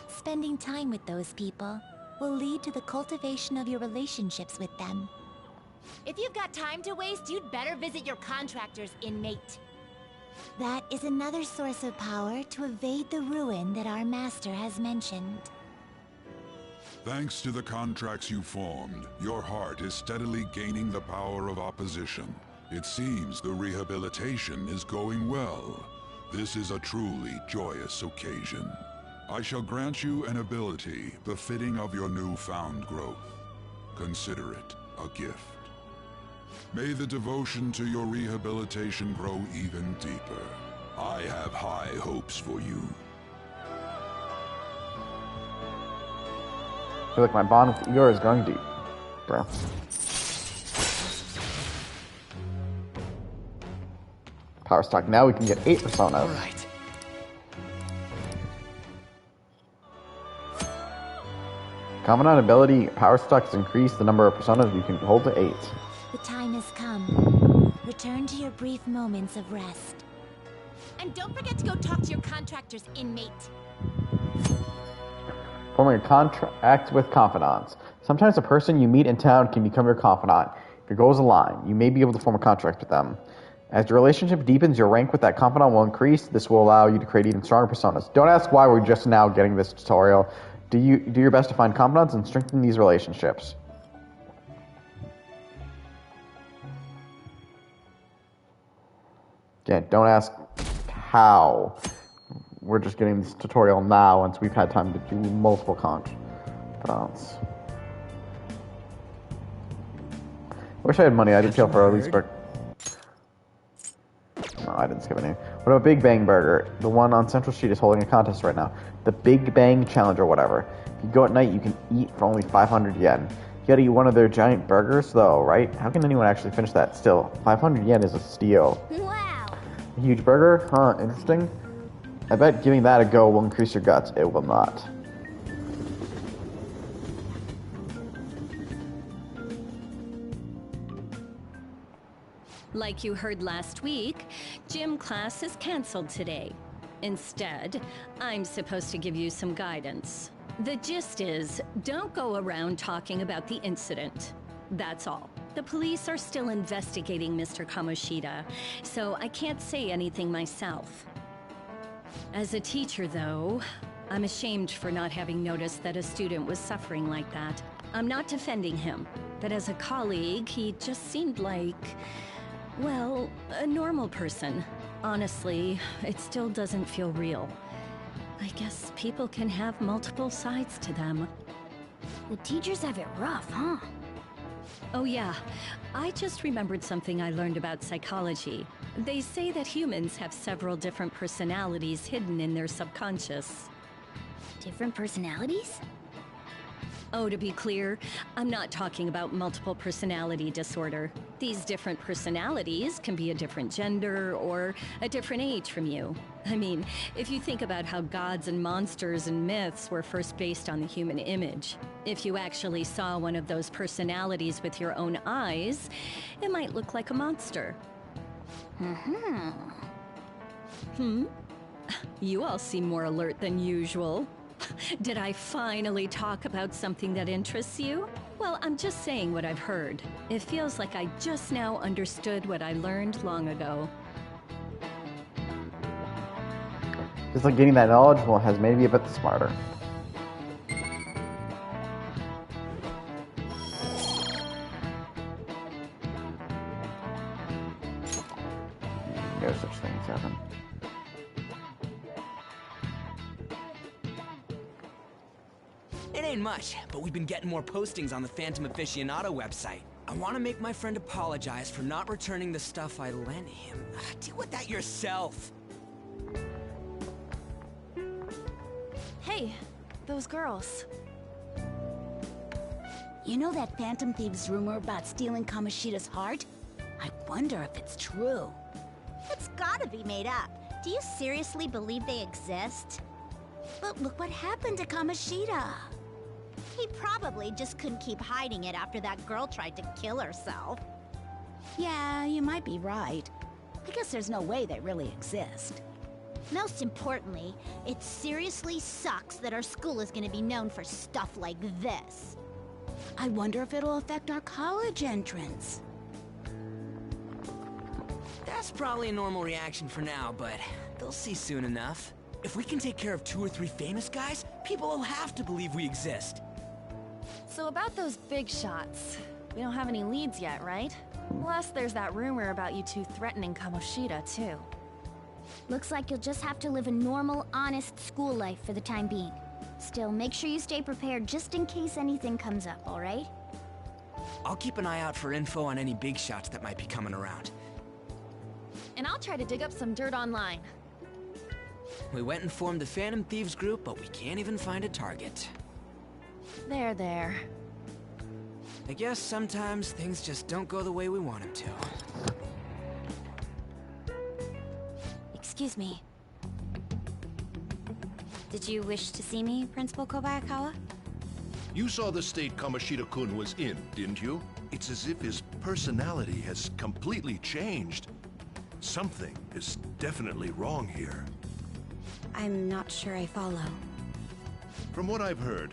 Spending time with those people will lead to the cultivation of your relationships with them. If you've got time to waste, you'd better visit your contractors, inmate. That is another source of power to evade the ruin that our master has mentioned. Thanks to the contracts you formed, your heart is steadily gaining the power of opposition. It seems the rehabilitation is going well. This is a truly joyous occasion. I shall grant you an ability befitting of your newfound growth. Consider it a gift. May the devotion to your rehabilitation grow even deeper. I have high hopes for you. I feel like my bond with Igor is going deep, bro. Power stock. Now we can get 8 personas. All right. Commandant ability power stocks increase the number of personas you can hold to 8. The time has come. Return to your brief moments of rest. And don't forget to go talk to your contractors, inmate. Forming a contract with confidants. Sometimes a person you meet in town can become your confidant. If your goals align, you may be able to form a contract with them. As your relationship deepens, your rank with that confidant will increase. This will allow you to create even stronger personas. Don't ask why we're just now getting this tutorial. Do your best to find confidants and strengthen these relationships. Again, don't ask how. We're just getting this tutorial now once we've had time to do multiple confidants. Wish I had money. I did kill for at least. No, I didn't skip any. What about Big Bang Burger? The one on Central Street is holding a contest right now. The Big Bang Challenge or whatever. If you go at night, you can eat for only 500 yen. You gotta eat one of their giant burgers, though, right? How can anyone actually finish that? Still, 500 yen is a steal. Wow. A huge burger? Huh, interesting. I bet giving that a go will increase your guts. It will not. Like you heard last week, gym class is canceled today. Instead, I'm supposed to give you some guidance. The gist is, don't go around talking about the incident. That's all. The police are still investigating Mr. Kamoshida, so I can't say anything myself. As a teacher, though, I'm ashamed for not having noticed that a student was suffering like that. I'm not defending him, but as a colleague, he just seemed like, well, a normal person. Honestly, it still doesn't feel real. I guess people can have multiple sides to them. The teachers have it rough, huh? Oh yeah, I just remembered something I learned about psychology. They say that humans have several different personalities hidden in their subconscious. Different personalities? Oh, to be clear, I'm not talking about multiple personality disorder. These different personalities can be a different gender or a different age from you. I mean, if you think about how gods and monsters and myths were first based on the human image, if you actually saw one of those personalities with your own eyes, it might look like a monster. You all seem more alert than usual. Did I finally talk about something that interests you? Well, I'm just saying what I've heard. It feels like I just now understood what I learned long ago. Just like getting that knowledge has made me a bit smarter. No such things happen. It ain't much, but we've been getting more postings on the Phantom Aficionado website. I want to make my friend apologize for not returning the stuff I lent him. Deal with that yourself. Hey, those girls. You know that Phantom Thieves rumor about stealing Kamoshida's heart? I wonder if it's true. It's gotta be made up. Do you seriously believe they exist? But look what happened to Kamoshida. He probably just couldn't keep hiding it after that girl tried to kill herself. Yeah, you might be right. I guess there's no way they really exist. Most importantly, it seriously sucks that our school is gonna be known for stuff like this. I wonder if it'll affect our college entrance. That's probably a normal reaction for now, but they'll see soon enough. If we can take care of 2 or 3 famous guys, people will have to believe we exist. So about those big shots, we don't have any leads yet, right? Plus, there's that rumor about you two threatening Kamoshida, too. Looks like you'll just have to live a normal, honest school life for the time being. Still, make sure you stay prepared just in case anything comes up, alright? I'll keep an eye out for info on any big shots that might be coming around. And I'll try to dig up some dirt online. We went and formed the Phantom Thieves group, but we can't even find a target. There. I guess sometimes things just don't go the way we want them to. Excuse me. Did you wish to see me, Principal Kobayakawa? You saw the state Kamoshida-kun was in, didn't you? It's as if his personality has completely changed. Something is definitely wrong here. I'm not sure I follow. From what I've heard,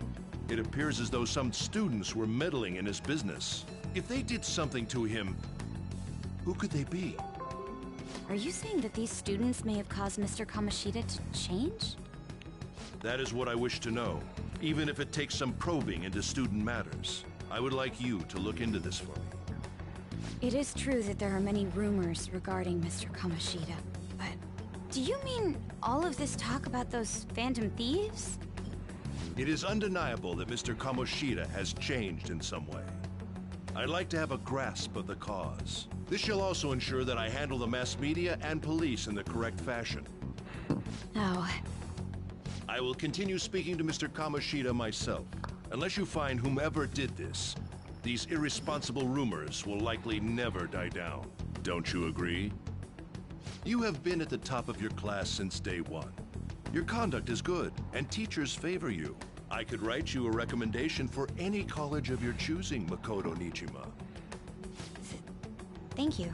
it appears as though some students were meddling in his business. If they did something to him, who could they be? Are you saying that these students may have caused Mr. Kamoshida to change? That is what I wish to know, even if it takes some probing into student matters. I would like you to look into this for me. It is true that there are many rumors regarding Mr. Kamoshida, but do you mean all of this talk about those Phantom Thieves? It is undeniable that Mr. Kamoshida has changed in some way. I'd like to have a grasp of the cause. This shall also ensure that I handle the mass media and police in the correct fashion. Oh. I will continue speaking to Mr. Kamoshida myself. Unless you find whomever did this, these irresponsible rumors will likely never die down. Don't you agree? You have been at the top of your class since day one. Your conduct is good, and teachers favor you. I could write you a recommendation for any college of your choosing, Makoto Nijima. Thank you.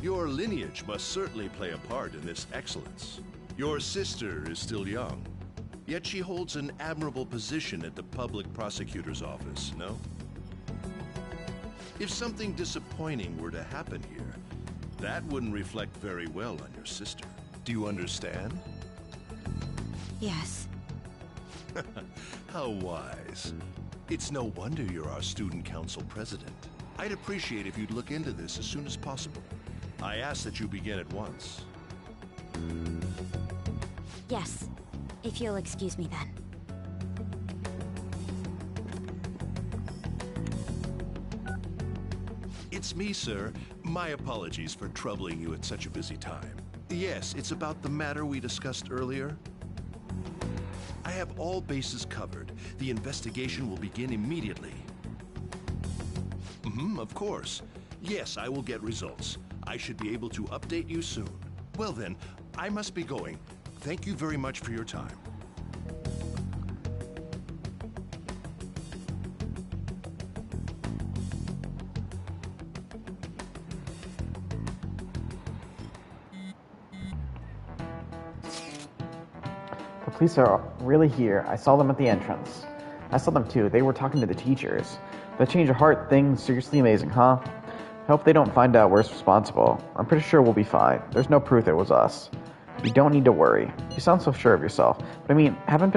Your lineage must certainly play a part in this excellence. Your sister is still young, yet she holds an admirable position at the public prosecutor's office, no? If something disappointing were to happen here, that wouldn't reflect very well on your sister. Do you understand? Yes. How wise. It's no wonder you're our student council president. I'd appreciate if you'd look into this as soon as possible. I ask that you begin at once. Yes. If you'll excuse me then. It's me, sir. My apologies for troubling you at such a busy time. Yes, it's about the matter we discussed earlier. I have all bases covered. The investigation will begin immediately. Of course. Yes, I will get results. I should be able to update you soon. Well then, I must be going. Thank you very much for your time. The police are really here. I saw them at the entrance. I saw them too. They were talking to the teachers. That change of heart thing's seriously amazing, huh? I hope they don't find out we're responsible. I'm pretty sure we'll be fine. There's no proof it was us. You don't need to worry. You sound so sure of yourself. But I mean, haven't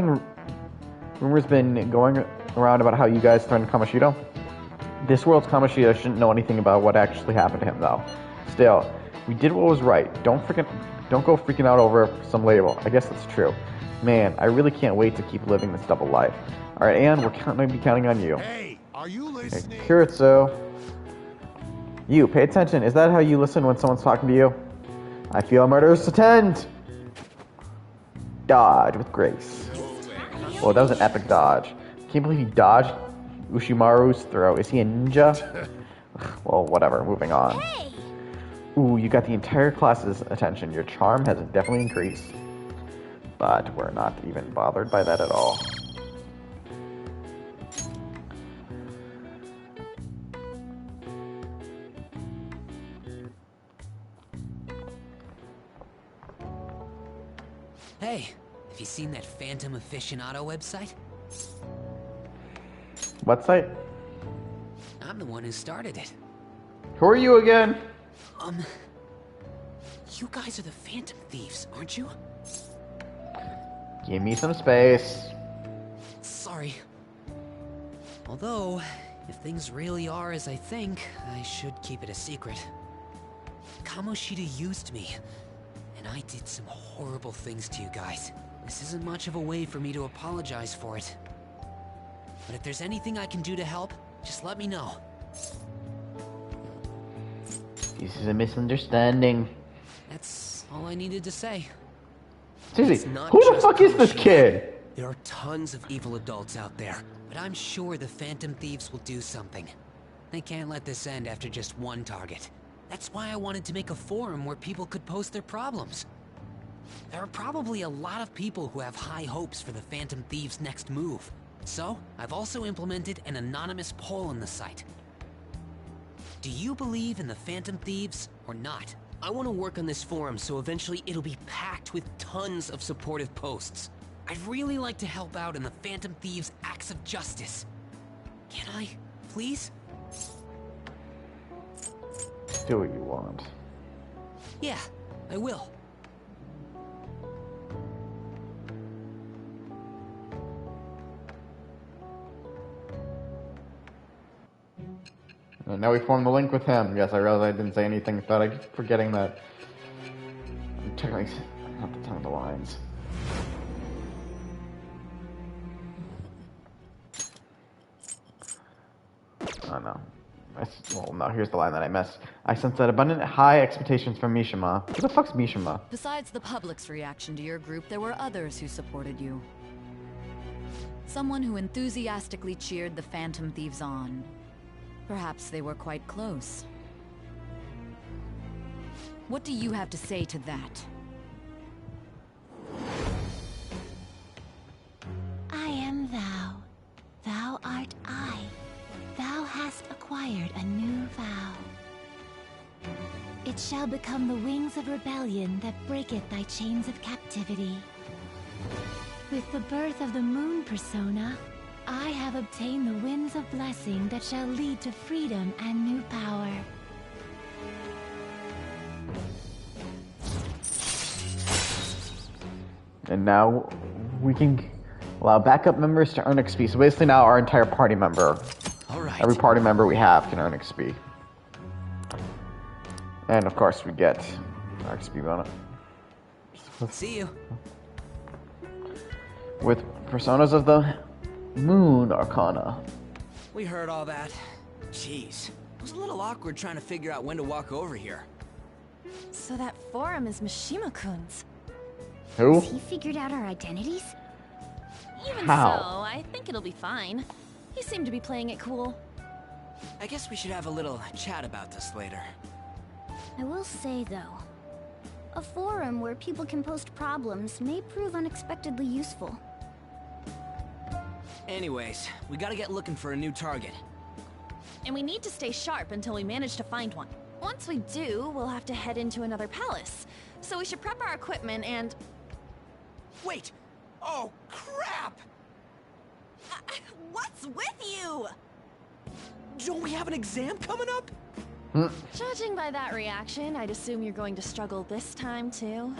rumors been going around about how you guys threatened Kamoshida? This world's Kamoshida shouldn't know anything about what actually happened to him, though. Still, we did what was right. Don't go freaking out over some label. I guess that's true. Man, I really can't wait to keep living this double life. Alright, Anne, we're going to be counting on you. Hey, are you listening? Hey, Kuritsu. You, pay attention. Is that how you listen when someone's talking to you? I feel a murderous intent. Dodge with grace. Well, that was an epic dodge. Can't believe he dodged Ushimaru's throw. Is he a ninja? Well, whatever. Moving on. Hey! Ooh, you got the entire class's attention. Your charm has definitely increased. But we're not even bothered by that at all. Hey, have you seen that Phantom Aficionado website? What site? I'm the one who started it. Who are you again? You guys are the Phantom Thieves, aren't you? Give me some space. Sorry. Although, if things really are as I think, I should keep it a secret. Kamoshida used me, and I did some horrible things to you guys. This isn't much of a way for me to apologize for it. But if there's anything I can do to help, just let me know. This is a misunderstanding. That's all I needed to say. Seriously, who the fuck is this kid? There are tons of evil adults out there, but I'm sure the Phantom Thieves will do something. They can't let this end after just one target. That's why I wanted to make a forum where people could post their problems. There are probably a lot of people who have high hopes for the Phantom Thieves' next move. So, I've also implemented an anonymous poll on the site. Do you believe in the Phantom Thieves or not? I want to work on this forum so eventually it'll be packed with tons of supportive posts. I'd really like to help out in the Phantom Thieves' acts of justice. Can I, please? Do what you want. Yeah, I will. And now we formed the link with him. Yes, I realize I didn't say anything, but I keep forgetting that I'm technically not the tongue of the lines. Oh no. Well, no, here's the line that I missed. I sense that abundant high expectations from Mishima. Who the fuck's Mishima? Besides the public's reaction to your group, there were others who supported you. Someone who enthusiastically cheered the Phantom Thieves on. Perhaps they were quite close. What do you have to say to that? I am thou. Thou art I. Thou hast acquired a new vow. It shall become the wings of rebellion that breaketh thy chains of captivity. With the birth of the moon persona, I have obtained the winds of blessing that shall lead to freedom and new power. And now we can allow backup members to earn XP. So basically now our entire party member, every party member we have can earn XP. And of course we get our XP bonus. See you. With Personas of the Moon Arcana. We heard all that. Jeez. It was a little awkward trying to figure out when to walk over here. So that forum is Mishima-kun's. Who? Has he figured out our identities? Even How? so, I think it'll be fine. He seemed to be playing it cool. I guess we should have a little chat about this later. I will say, though, a forum where people can post problems may prove unexpectedly useful. Anyways, we gotta get looking for a new target. And we need to stay sharp until we manage to find one. Once we do, we'll have to head into another palace. So we should prep our equipment and... Wait! Oh, crap! What's with you? Don't we have an exam coming up? Judging by that reaction, I'd assume you're going to struggle this time, too.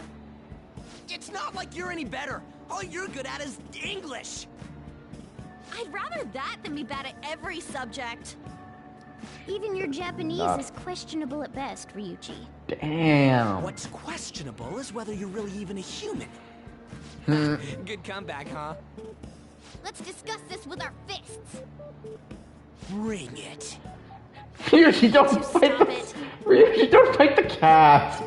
It's not like you're any better. All you're good at is English. I'd rather that than be bad at every subject. Even your Japanese Not- is questionable at best, Ryuji. Damn. What's questionable is whether you're really even a human. Good comeback, huh? Let's discuss this with our fists. Bring it. Ryuji, don't fight the... Ryuji, don't fight the cat.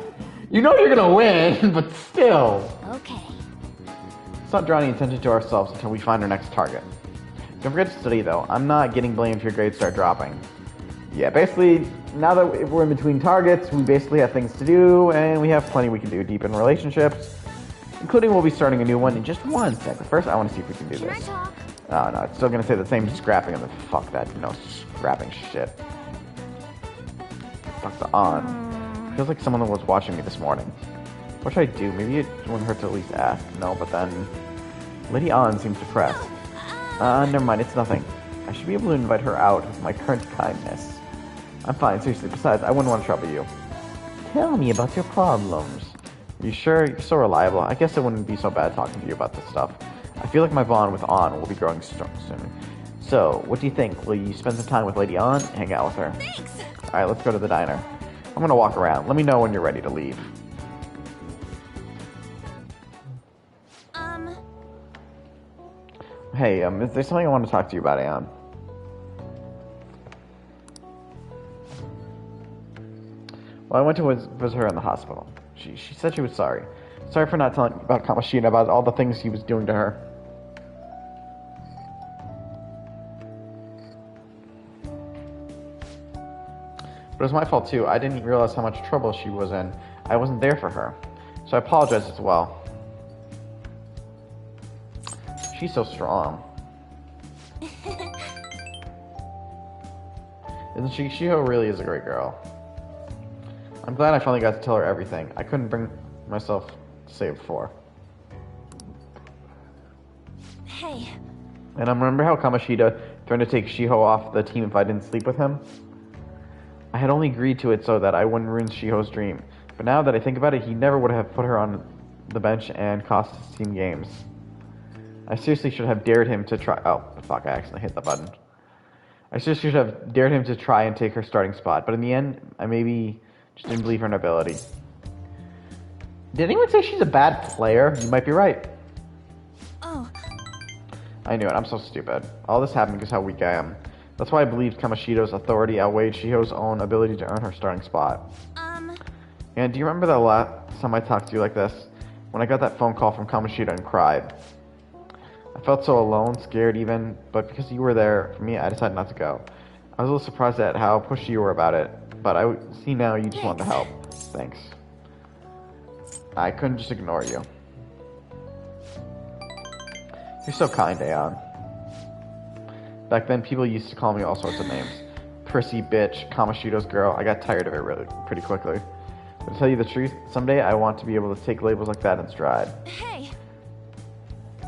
You know you're gonna win, but still. Okay. Let's not draw any attention to ourselves until we find our next target. Don't forget to study, though. I'm not getting blamed if your grades start dropping. Yeah, basically, now that we're in between targets, we basically have things to do, and we have plenty we can do. Deepen relationships, including we'll be starting a new one in just 1 sec. But first, I want to see if we can do Can I this. talk? Oh, no, it's still going to say the same scrapping of the fuck that, scrapping shit. Fuck the on. Feels like someone was watching me this morning. What should I do? Maybe it wouldn't hurt to at least ask. No, but then Lady Ann seems depressed. Never mind, it's nothing. I should be able to invite her out with my current kindness. I'm fine, seriously. Besides, I wouldn't want to trouble you. Tell me about your problems. Are you sure? You're so reliable. I guess it wouldn't be so bad talking to you about this stuff. I feel like my bond with Ann will be growing strong soon. So, what do you think? Will you spend some time with Lady Ann? Hang out with her. Thanks! Alright, let's go to the diner. I'm gonna walk around. Let me know when you're ready to leave. Hey, is there something I want to talk to you about, Ann? Well, I went to visit her in the hospital. She said she was sorry. Sorry for not telling you about Kamoshida, about all the things he was doing to her. But it was my fault too. I didn't realize how much trouble she was in. I wasn't there for her. So I apologize as well. She's so strong. Isn't she? Shiho really is a great girl. I'm glad I finally got to tell her everything. I couldn't bring myself to say it before. Hey. And I remember how Kamoshida threatened to take Shiho off the team if I didn't sleep with him? I had only agreed to it so that I wouldn't ruin Shiho's dream. But now that I think about it, he never would have put her on the bench and cost his team games. I seriously should have dared him to try. Oh, fuck, I accidentally hit the button. I seriously should have dared him to try and take her starting spot, but in the end, I maybe just didn't believe her ability. Did anyone say she's a bad player? You might be right. Oh. I knew it. I'm so stupid. All this happened because how weak I am. That's why I believed Kamoshida's authority outweighed Shiho's own ability to earn her starting spot. And do you remember the last time I talked to you like this? When I got that phone call from Kamoshida and cried. I felt so alone, scared even, but because you were there for me, I decided not to go. I was a little surprised at how pushy you were about it, but I see now you just wanted to help. Thanks. I couldn't just ignore you. You're so kind, Aeon. Back then, people used to call me all sorts of names. Prissy, bitch, Kamoshida's girl. I got tired of it pretty quickly. But to tell you the truth, someday I want to be able to take labels like that in stride. Hey.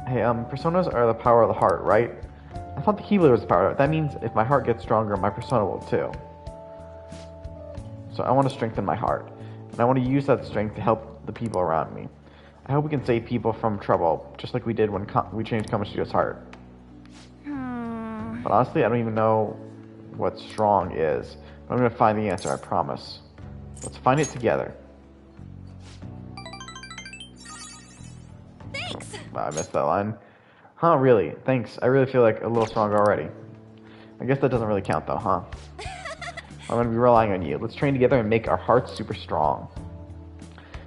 Hey, personas are the power of the heart, right? I thought the Keyblade was the power of it. That means if my heart gets stronger, my persona will too. So I want to strengthen my heart. And I want to use that strength to help the people around me. I hope we can save people from trouble, just like we did when we changed Kamoshida's heart. But honestly, I don't even know what strong is. But I'm going to find the answer, I promise. Let's find it together. Thanks! I missed that line. Huh, really? Thanks. I really feel like a little stronger already. I guess that doesn't really count though, huh? I'm going to be relying on you. Let's train together and make our hearts super strong.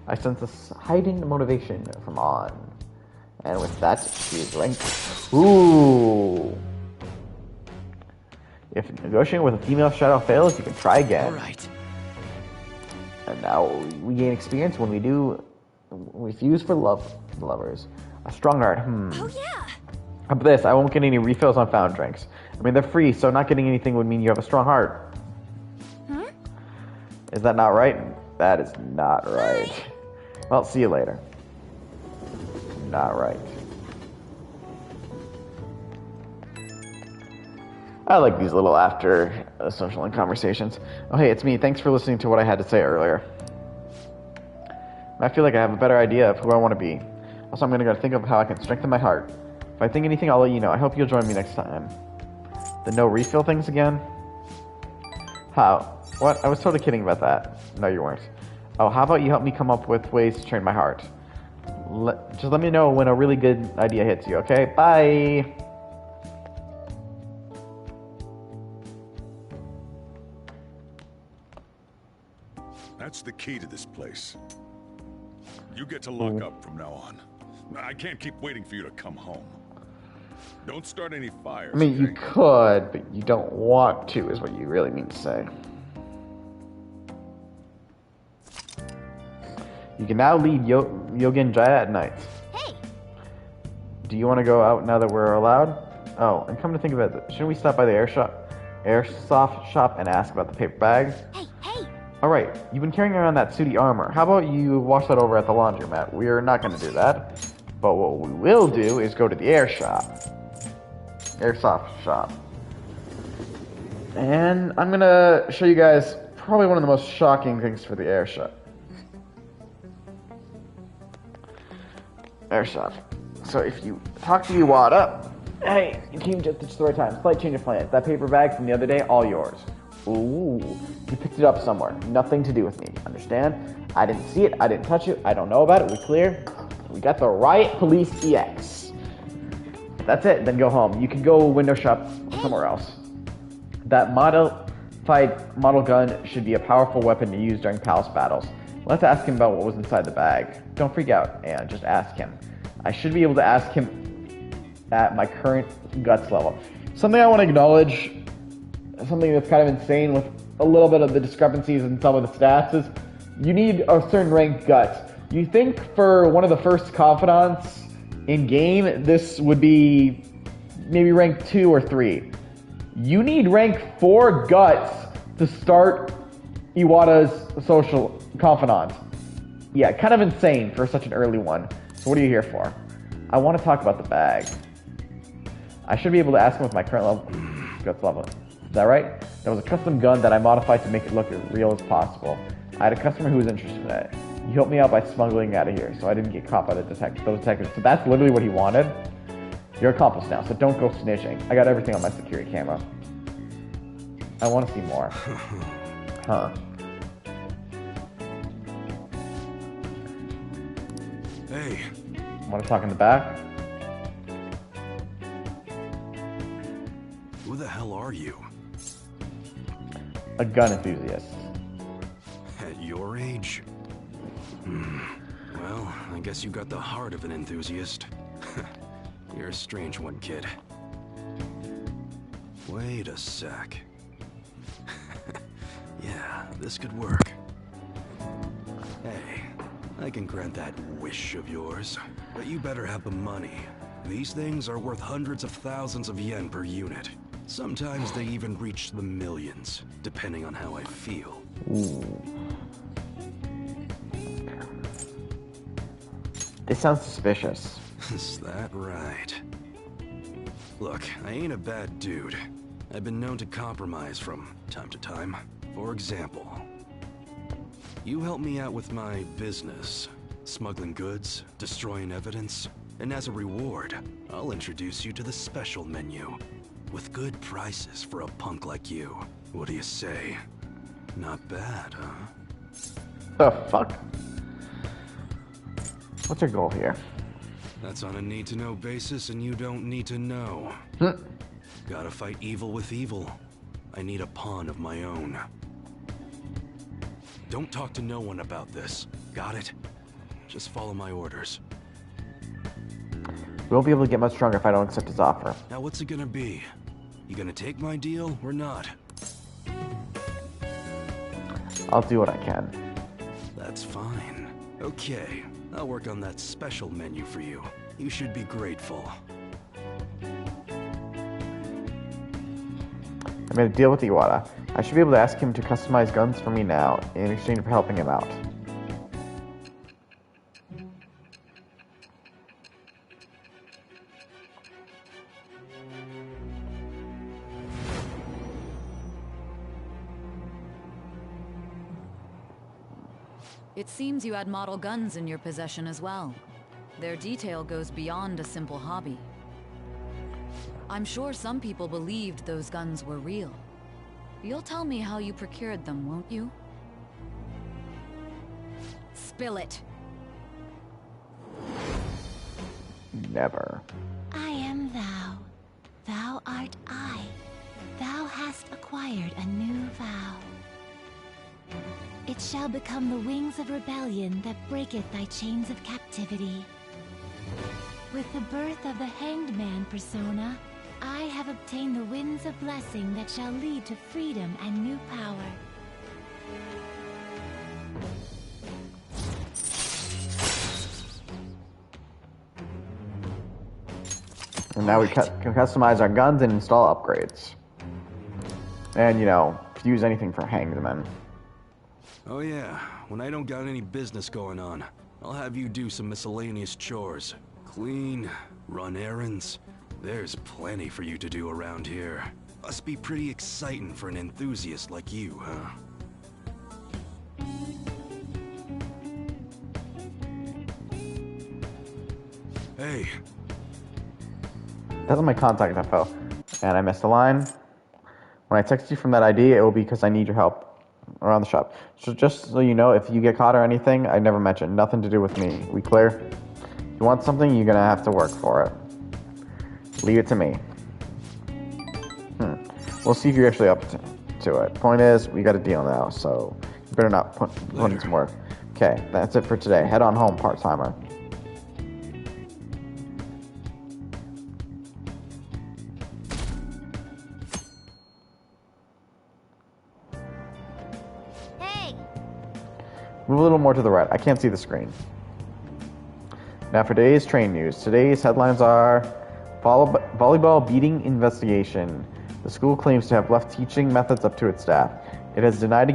I sense this hiding motivation from Ann. And with that, she is ranked. Ooh! If negotiating with a female shadow fails, you can try again. Alright. And now we gain experience when we fuse for lovers. A strong heart, Oh yeah! How about this? I won't get any refills on fountain drinks. I mean, they're free, so not getting anything would mean you have a strong heart. Is that not right? That is not right. Well, see you later. Not right. I like these little after social and conversations. Oh, hey, it's me. Thanks for listening to what I had to say earlier. I feel like I have a better idea of who I want to be. Also, I'm going to go think of how I can strengthen my heart. If I think anything, I'll let you know. I hope you'll join me next time. The no refill things again? How? What? I was totally kidding about that. No, you weren't. Oh, how about you help me come up with ways to train my heart? Just let me know when a really good idea hits you, okay? Bye! That's the key to this place. You get to lock up from now on. I can't keep waiting for you to come home. Don't start any fires. I mean, you could, but you don't want to, is what you really mean to say. You can now leave Yogen Jaya at night. Hey! Do you want to go out now that we're allowed? Oh, and come to think of it, shouldn't we stop by the airsoft shop and ask about the paper bags? Hey, hey! Alright, you've been carrying around that sooty armor. How about you wash that over at the laundromat? We're not going to do that. But what we will do is go to the airsoft shop. And I'm going to show you guys probably one of the most shocking things for the airsoft. So if you talk to Iwata, hey, you came just at the right time. Slight change of plans. That paper bag from the other day, all yours. Ooh, you picked it up somewhere. Nothing to do with me. Understand? I didn't see it. I didn't touch it. I don't know about it. We clear? We got the Riot Police EX. That's it. Then go home. You can go window shop somewhere else. That modified model gun should be a powerful weapon to use during palace battles. Let's ask him about what was inside the bag. Don't freak out, and just ask him. I should be able to ask him at my current guts level. Something I want to acknowledge, something that's kind of insane with a little bit of the discrepancies in some of the stats is you need a certain rank guts. You think for one of the first confidants in game, this would be maybe rank 2 or 3. You need rank 4 guts to start Iwata's social confidant. Yeah, kind of insane for such an early one. So what are you here for? I want to talk about the bag. I should be able to ask him with my current guts level. Is that right? That was a custom gun that I modified to make it look as real as possible. I had a customer who was interested in it. He helped me out by smuggling out of here, so I didn't get caught by those detectives. So that's literally what he wanted. You're accomplice now, so don't go snitching. I got everything on my security camera. I want to see more. Huh. Hey. Want to talk in the back? Who the hell are you? A gun enthusiast. At your age? Well, I guess you got the heart of an enthusiast. You're a strange one, kid. Wait a sec. Yeah, this could work. Hey, I can grant that wish of yours, but you better have the money. These things are worth hundreds of thousands of yen per unit. Sometimes they even reach the millions, depending on how I feel. Ooh. This sounds suspicious. Is that right? Look, I ain't a bad dude. I've been known to compromise from time to time. For example, you help me out with my business, smuggling goods, destroying evidence, and as a reward, I'll introduce you to the special menu, with good prices for a punk like you. What do you say? Not bad, huh? The fuck? What's your goal here? That's on a need-to-know basis, and you don't need to know. Gotta fight evil with evil. I need a pawn of my own. Don't talk to no one about this. Got it? Just follow my orders. We won't be able to get much stronger if I don't accept his offer. Now what's it gonna be? You gonna take my deal or not? I'll do what I can. That's fine. Okay, I'll work on that special menu for you. You should be grateful. I made a deal with Iwata. I should be able to ask him to customize guns for me now in exchange for helping him out. It seems you had model guns in your possession as well. Their detail goes beyond a simple hobby. I'm sure some people believed those guns were real. You'll tell me how you procured them, won't you? Spill it. Never. I am thou. Thou art I. Thou hast acquired a new vow. It shall become the wings of rebellion that breaketh thy chains of captivity. With the birth of the Hanged Man persona, I have obtained the winds of blessing that shall lead to freedom and new power. And now we can customize our guns and install upgrades. And, you know, use anything for hanged men. Oh yeah, when I don't got any business going on, I'll have you do some miscellaneous chores. Clean, run errands. There's plenty for you to do around here. Must be pretty exciting for an enthusiast like you, huh? Hey. That's my contact info. And I missed a line. When I text you from that ID, it will be because I need your help around the shop. So just so you know, if you get caught or anything, I never mentioned. Nothing to do with me. We clear? If you want something, you're gonna have to work for it. Leave it to me. We'll see if you're actually up to it. Point is, we got a deal now, so you better not put in some work. Okay, that's it for today. Head on home, part-timer. Hey! Move a little more to the right. I can't see the screen. Now for today's train news. Today's headlines are volleyball beating investigation. The school claims to have left teaching methods up to its staff. It has denied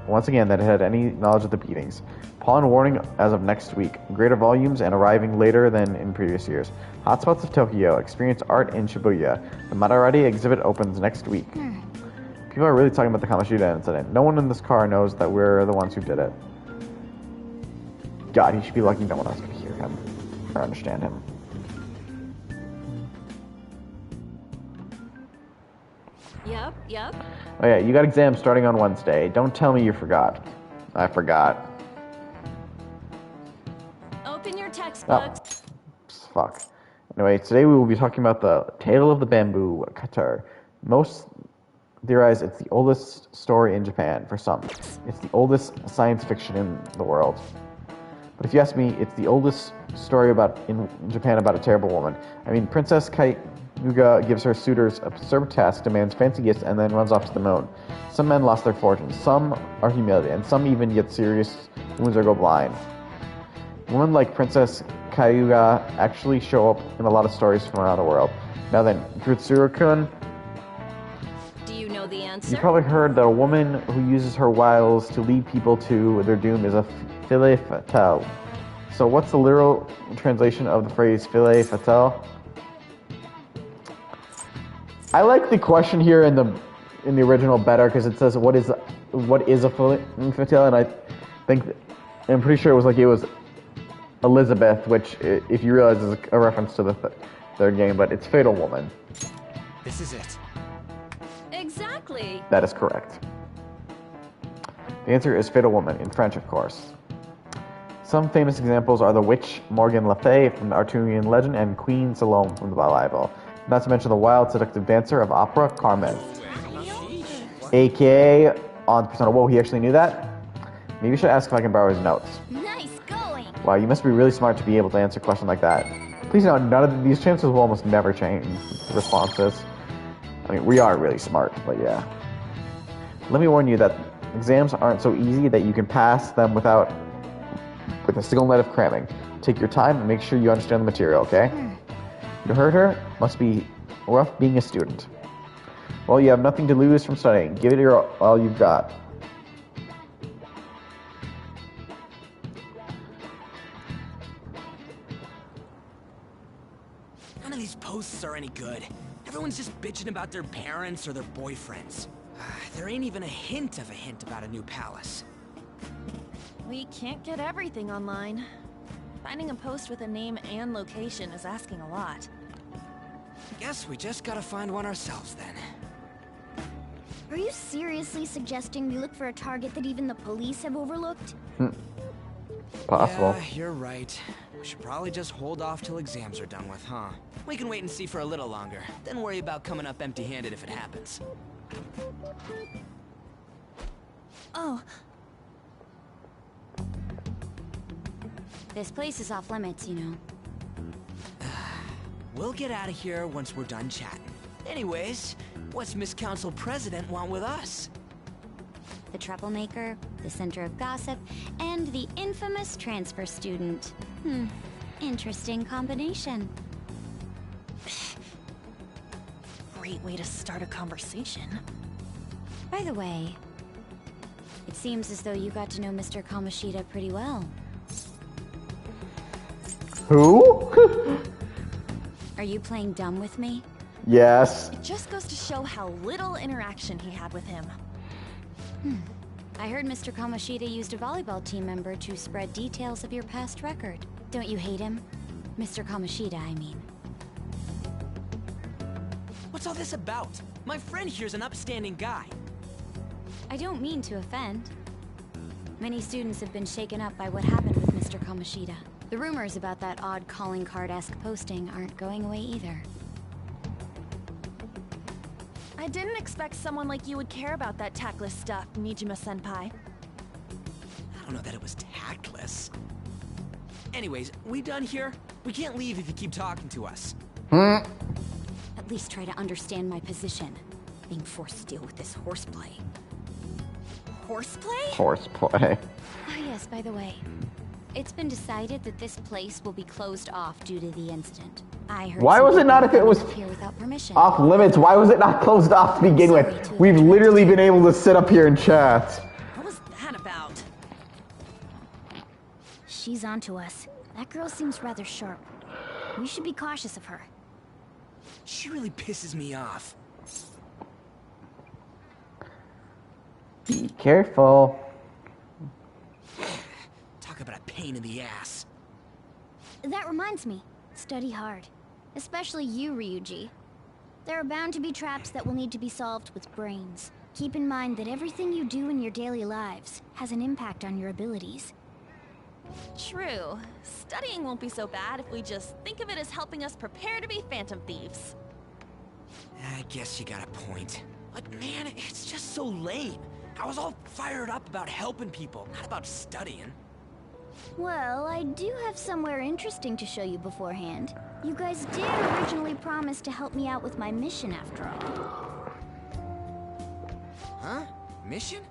once again, that it had any knowledge of the beatings. Pollen warning as of next week. Greater volumes and arriving later than in previous years. Hotspots of Tokyo. Experience art in Shibuya. The Maserati exhibit opens next week. People are really talking about the Kamoshida incident. No one in this car knows that we're the ones who did it. God, he should be lucky no one else can hear him or understand him. Yep. Oh yeah, you got exams starting on Wednesday. Don't tell me you forgot. I forgot. Open your textbooks. Oh, fuck. Anyway, today we will be talking about the Tale of the Bamboo Cutter. Most theorize it's the oldest story in Japan. For some, it's the oldest science fiction in the world. But if you ask me, it's the oldest story in Japan about a terrible woman. I mean, Princess Kayuga gives her suitors absurd tasks, demands fancy gifts, and then runs off to the moon. Some men lost their fortunes, some are humiliated, and some even get serious wounds or go blind. Women like Princess Kayuga actually show up in a lot of stories from around the world. Now then, Kutsuru-kun, Do you know the answer? you probably heard that a woman who uses her wiles to lead people to their doom is a fille fatale. So what's the literal translation of the phrase fille fatale? I like the question here in the original better because it says what is a fille fatale, and I'm pretty sure it was Elizabeth, which if you realize is a reference to the third game, but it's Fatal Woman. This is it. Exactly. That is correct. The answer is Fatal Woman, in French, of course. Some famous examples are the witch Morgan Le Fay from the Arthurian legend and Queen Salome from the Bible. Not to mention the wild, seductive dancer of opera, Carmen. AKA on Persona. Whoa, he actually knew that? Maybe you should ask if I can borrow his notes. Nice going! Wow, you must be really smart to be able to answer a question like that. Please note, none of these chances will almost never change responses. I mean, we are really smart, but yeah. Let me warn you that exams aren't so easy that you can pass them with a single night of cramming. Take your time and make sure you understand the material, okay? You heard her? Must be rough being a student. Well, you have nothing to lose from studying. Give it all you've got. None of these posts are any good. Everyone's just bitching about their parents or their boyfriends. There ain't even a hint about a new palace. We can't get everything online. Finding a post with a name and location is asking a lot. Guess we just gotta find one ourselves then. Are you seriously suggesting we look for a target that even the police have overlooked? Possible. Yeah, you're right. We should probably just hold off till exams are done with, huh? We can wait and see for a little longer, then worry about coming up empty-handed if it happens. Oh. This place is off limits, you know. We'll get out of here once we're done chatting. Anyways, what's Miss Council President want with us? The troublemaker, the center of gossip, and the infamous transfer student. Interesting combination. Great way to start a conversation. By the way, It seems as though you got to know Mr. Kamoshida pretty well. Who? Are you playing dumb with me? Yes. It just goes to show how little interaction he had with him. I heard Mr. Kamoshida used a volleyball team member to spread details of your past record. Don't you hate him? Mr. Kamoshida, I mean. What's all this about? My friend here's an upstanding guy. I don't mean to offend. Many students have been shaken up by what happened with Mr. Kamoshida. The rumors about that odd calling card-esque posting aren't going away either. I didn't expect someone like you would care about that tactless stuff, Nijima-senpai. I don't know that it was tactless. Anyways, we done here? We can't leave if you keep talking to us. At least try to understand my position. Being forced to deal with this horseplay. Horseplay? Horseplay. Ah yes, by the way. It's been decided that this place will be closed off due to the incident. I heard. Why was it not if it was here without permission? off limits? Why was it not closed off to begin with? We've literally been able to sit up here and chat. What was that about? She's onto us. That girl seems rather sharp. We should be cautious of her. She really pisses me off. Be careful. Talk about a pain in the ass. That reminds me. Study hard. Especially you, Ryuji. There are bound to be traps that will need to be solved with brains. Keep in mind that everything you do in your daily lives has an impact on your abilities. True. Studying won't be so bad if we just think of it as helping us prepare to be phantom thieves. I guess you got a point. But man, it's just so lame. I was all fired up about helping people, not about studying. Well, I do have somewhere interesting to show you beforehand. You guys did originally promise to help me out with my mission after all. Huh? Mission?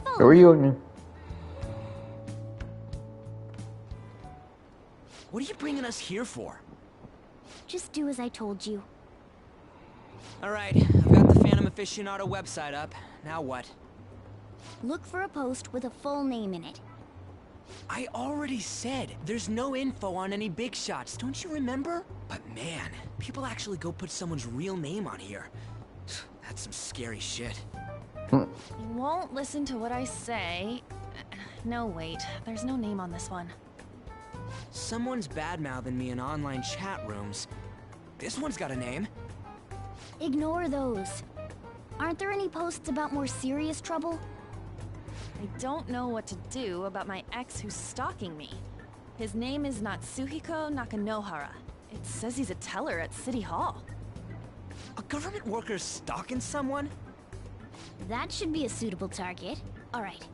Who are you? What are you bringing us here for? Just do as I told you. Alright, I've got the Phantom Aficionado website up. Now what? Look for a post with a full name in it. I already said, there's no info on any big shots, don't you remember? But man, people actually go put someone's real name on here. That's some scary shit. You won't listen to what I say. No, wait. There's no name on this one. Someone's bad-mouthing me in online chat rooms. This one's got a name. Ignore those. Aren't there any posts about more serious trouble? I don't know what to do about my ex who's stalking me. His name is Natsuhiko Nakanohara. It says he's a teller at City Hall. A government worker stalking someone? That should be a suitable target. Alright.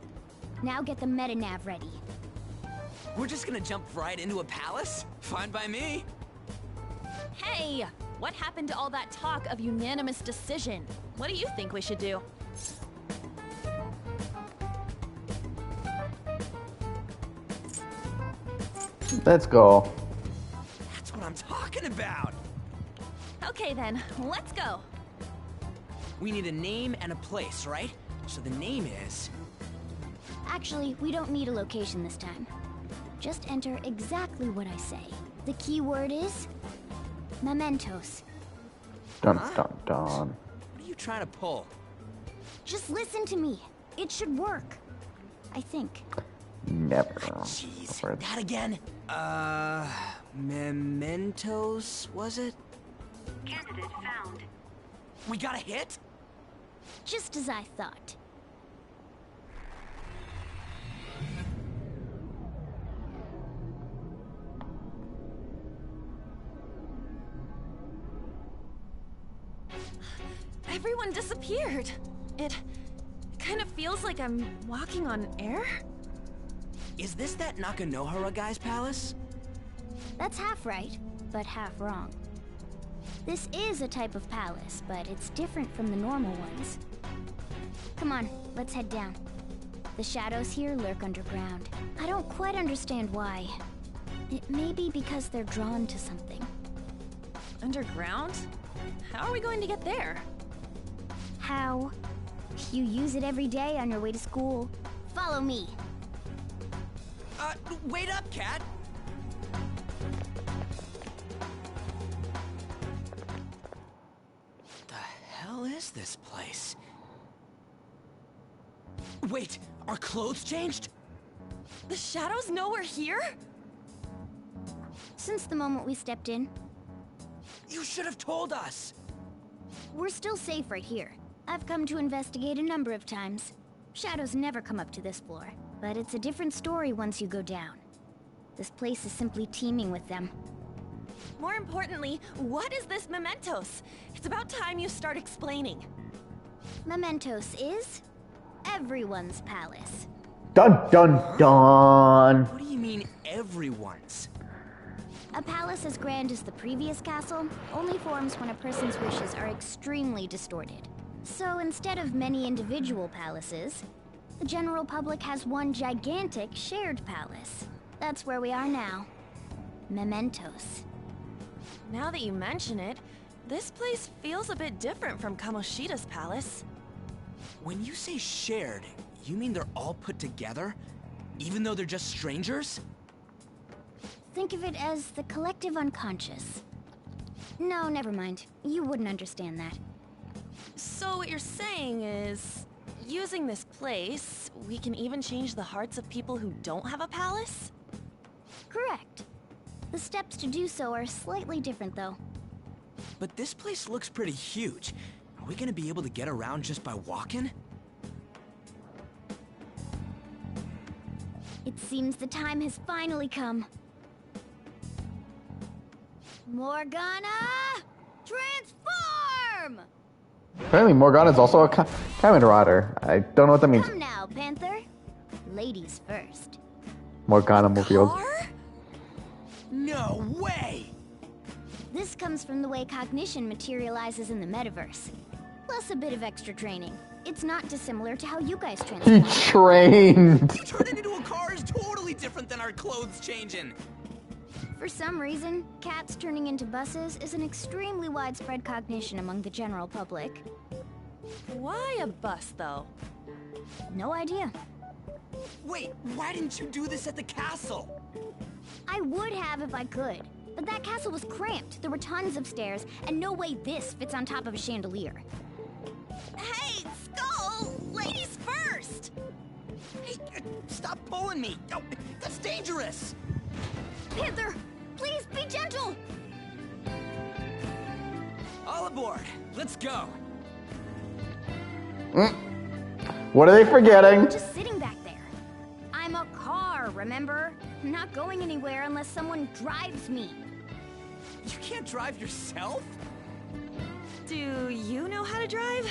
Now get the meta-nav ready. We're just gonna jump right into a palace? Fine by me. Hey! What happened to all that talk of unanimous decision? What do you think we should do? Let's go. That's what I'm talking about. Okay then, let's go. We need a name and a place, right? So the name is... Actually, we don't need a location this time. Just enter exactly what I say. The keyword is... mementos. Dun dun dun. What are you trying to pull? Just listen to me. It should work. I think. Never. Jeez, that again? Mementos, was it? Candidate found. We got a hit? Just as I thought. Everyone disappeared. It kind of feels like I'm walking on air. Is this that Nakanohara guy's palace? That's half right, but half wrong. This is a type of palace, but it's different from the normal ones. Come on, let's head down. The shadows here lurk underground. I don't quite understand why. It may be because they're drawn to something. Underground? How are we going to get there? How? You use it every day on your way to school. Follow me. Wait up, Cat! The hell is this place? Wait, our clothes changed? The shadows know we're here? Since the moment we stepped in. You should have told us! We're still safe right here. I've come to investigate a number of times. Shadows never come up to this floor, but it's a different story once you go down. This place is simply teeming with them. More importantly, what is this Mementos? It's about time you start explaining. Mementos is everyone's palace. Dun dun dun! What do you mean, everyone's? A palace as grand as the previous castle only forms when a person's wishes are extremely distorted. So instead of many individual palaces, the general public has one gigantic shared palace. That's where we are now. Mementos. Now that you mention it, this place feels a bit different from Kamoshida's palace. When you say shared, you mean they're all put together? Even though they're just strangers? Think of it as the collective unconscious. No, never mind. You wouldn't understand that. So what you're saying is, using this place, we can even change the hearts of people who don't have a palace? Correct. The steps to do so are slightly different, though. But this place looks pretty huge. Are we gonna be able to get around just by walking? It seems the time has finally come. Morgana! Transform! Apparently Morgana's also a Kamen Rider. I don't know what that means. Come now, Panther. Ladies first. Morgana Mofield. No way! This comes from the way cognition materializes in the metaverse. Plus a bit of extra training. It's not dissimilar to how you guys transform. He trained! Turning into a car is totally different than our clothes changing. For some reason, cats turning into buses is an extremely widespread cognition among the general public. Why a bus, though? No idea. Wait, why didn't you do this at the castle? I would have if I could, but that castle was cramped. There were tons of stairs, and no way this fits on top of a chandelier. Hey, Skull! Ladies first! Hey, stop pulling me! Oh, that's dangerous! Panther, please be gentle! All aboard! Let's go! What are they forgetting? I'm just sitting back there. I'm a car, remember? I'm not going anywhere unless someone drives me. You can't drive yourself? Do you know how to drive?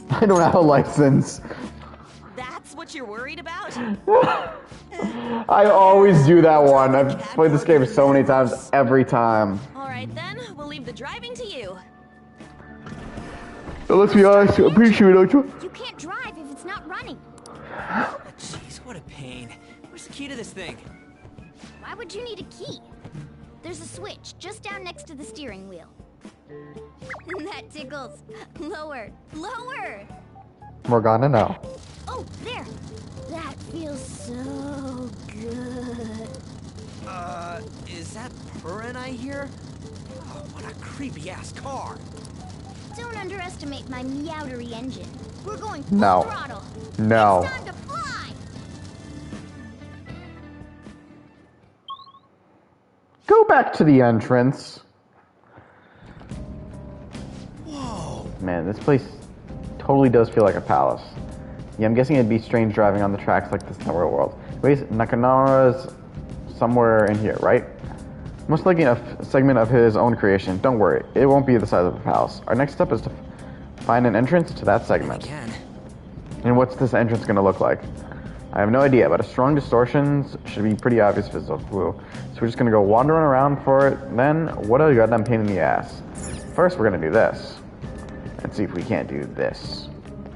I don't have a license. That's what you're worried about? I always do that one. I've played this game so many times, every time. Alright then, we'll leave the driving to you. But let's be honest, I'm pretty sure we don't. You can't drive if it's not running. Jeez, what a pain. Where's the key to this thing? Why would you need a key? There's a switch just down next to the steering wheel. That tickles. Lower. Lower! Morgana, no. Oh, there! That feels so good. Is that purring I hear? Oh, what a creepy-ass car. Don't underestimate my meowdery engine. We're going full No. throttle. No. It's time to fly! Go back to the entrance. Whoa. Man, this place totally does feel like a palace. Yeah, I'm guessing it'd be strange driving on the tracks like this in the real world. Wait, Nakanara's somewhere in here, right? Most likely a segment of his own creation. Don't worry, it won't be the size of a palace. Our next step is to find an entrance to that segment. And what's this entrance gonna look like? I have no idea, but a strong distortions should be pretty obvious visible. So we're just gonna go wandering around for it. Then, what a goddamn pain in the ass. First, we're gonna do this. And see if we can't do this.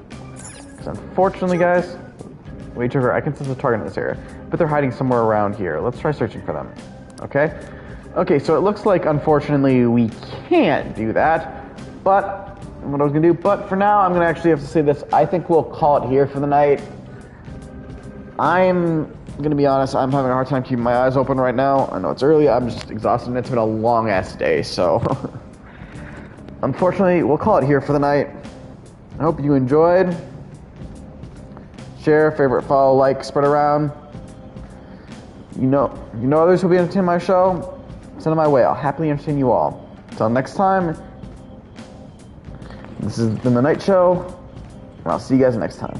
Because unfortunately, guys, wait, Joker, I can sense a target in this area. But they're hiding somewhere around here. Let's try searching for them. Okay? Okay, so it looks like, unfortunately, we can't do that. But what I was gonna do. But for now, I'm gonna actually have to say this. I think we'll call it here for the night. I'm gonna be honest, I'm having a hard time keeping my eyes open right now. I know it's early, I'm just exhausted, and it's been a long ass day, so unfortunately, we'll call it here for the night. I hope you enjoyed. Share, favorite, follow, like, spread around. You know others who'll be entertained by my show. Send them my way. I'll happily entertain you all. Until next time, this has been The Night Show, and I'll see you guys next time.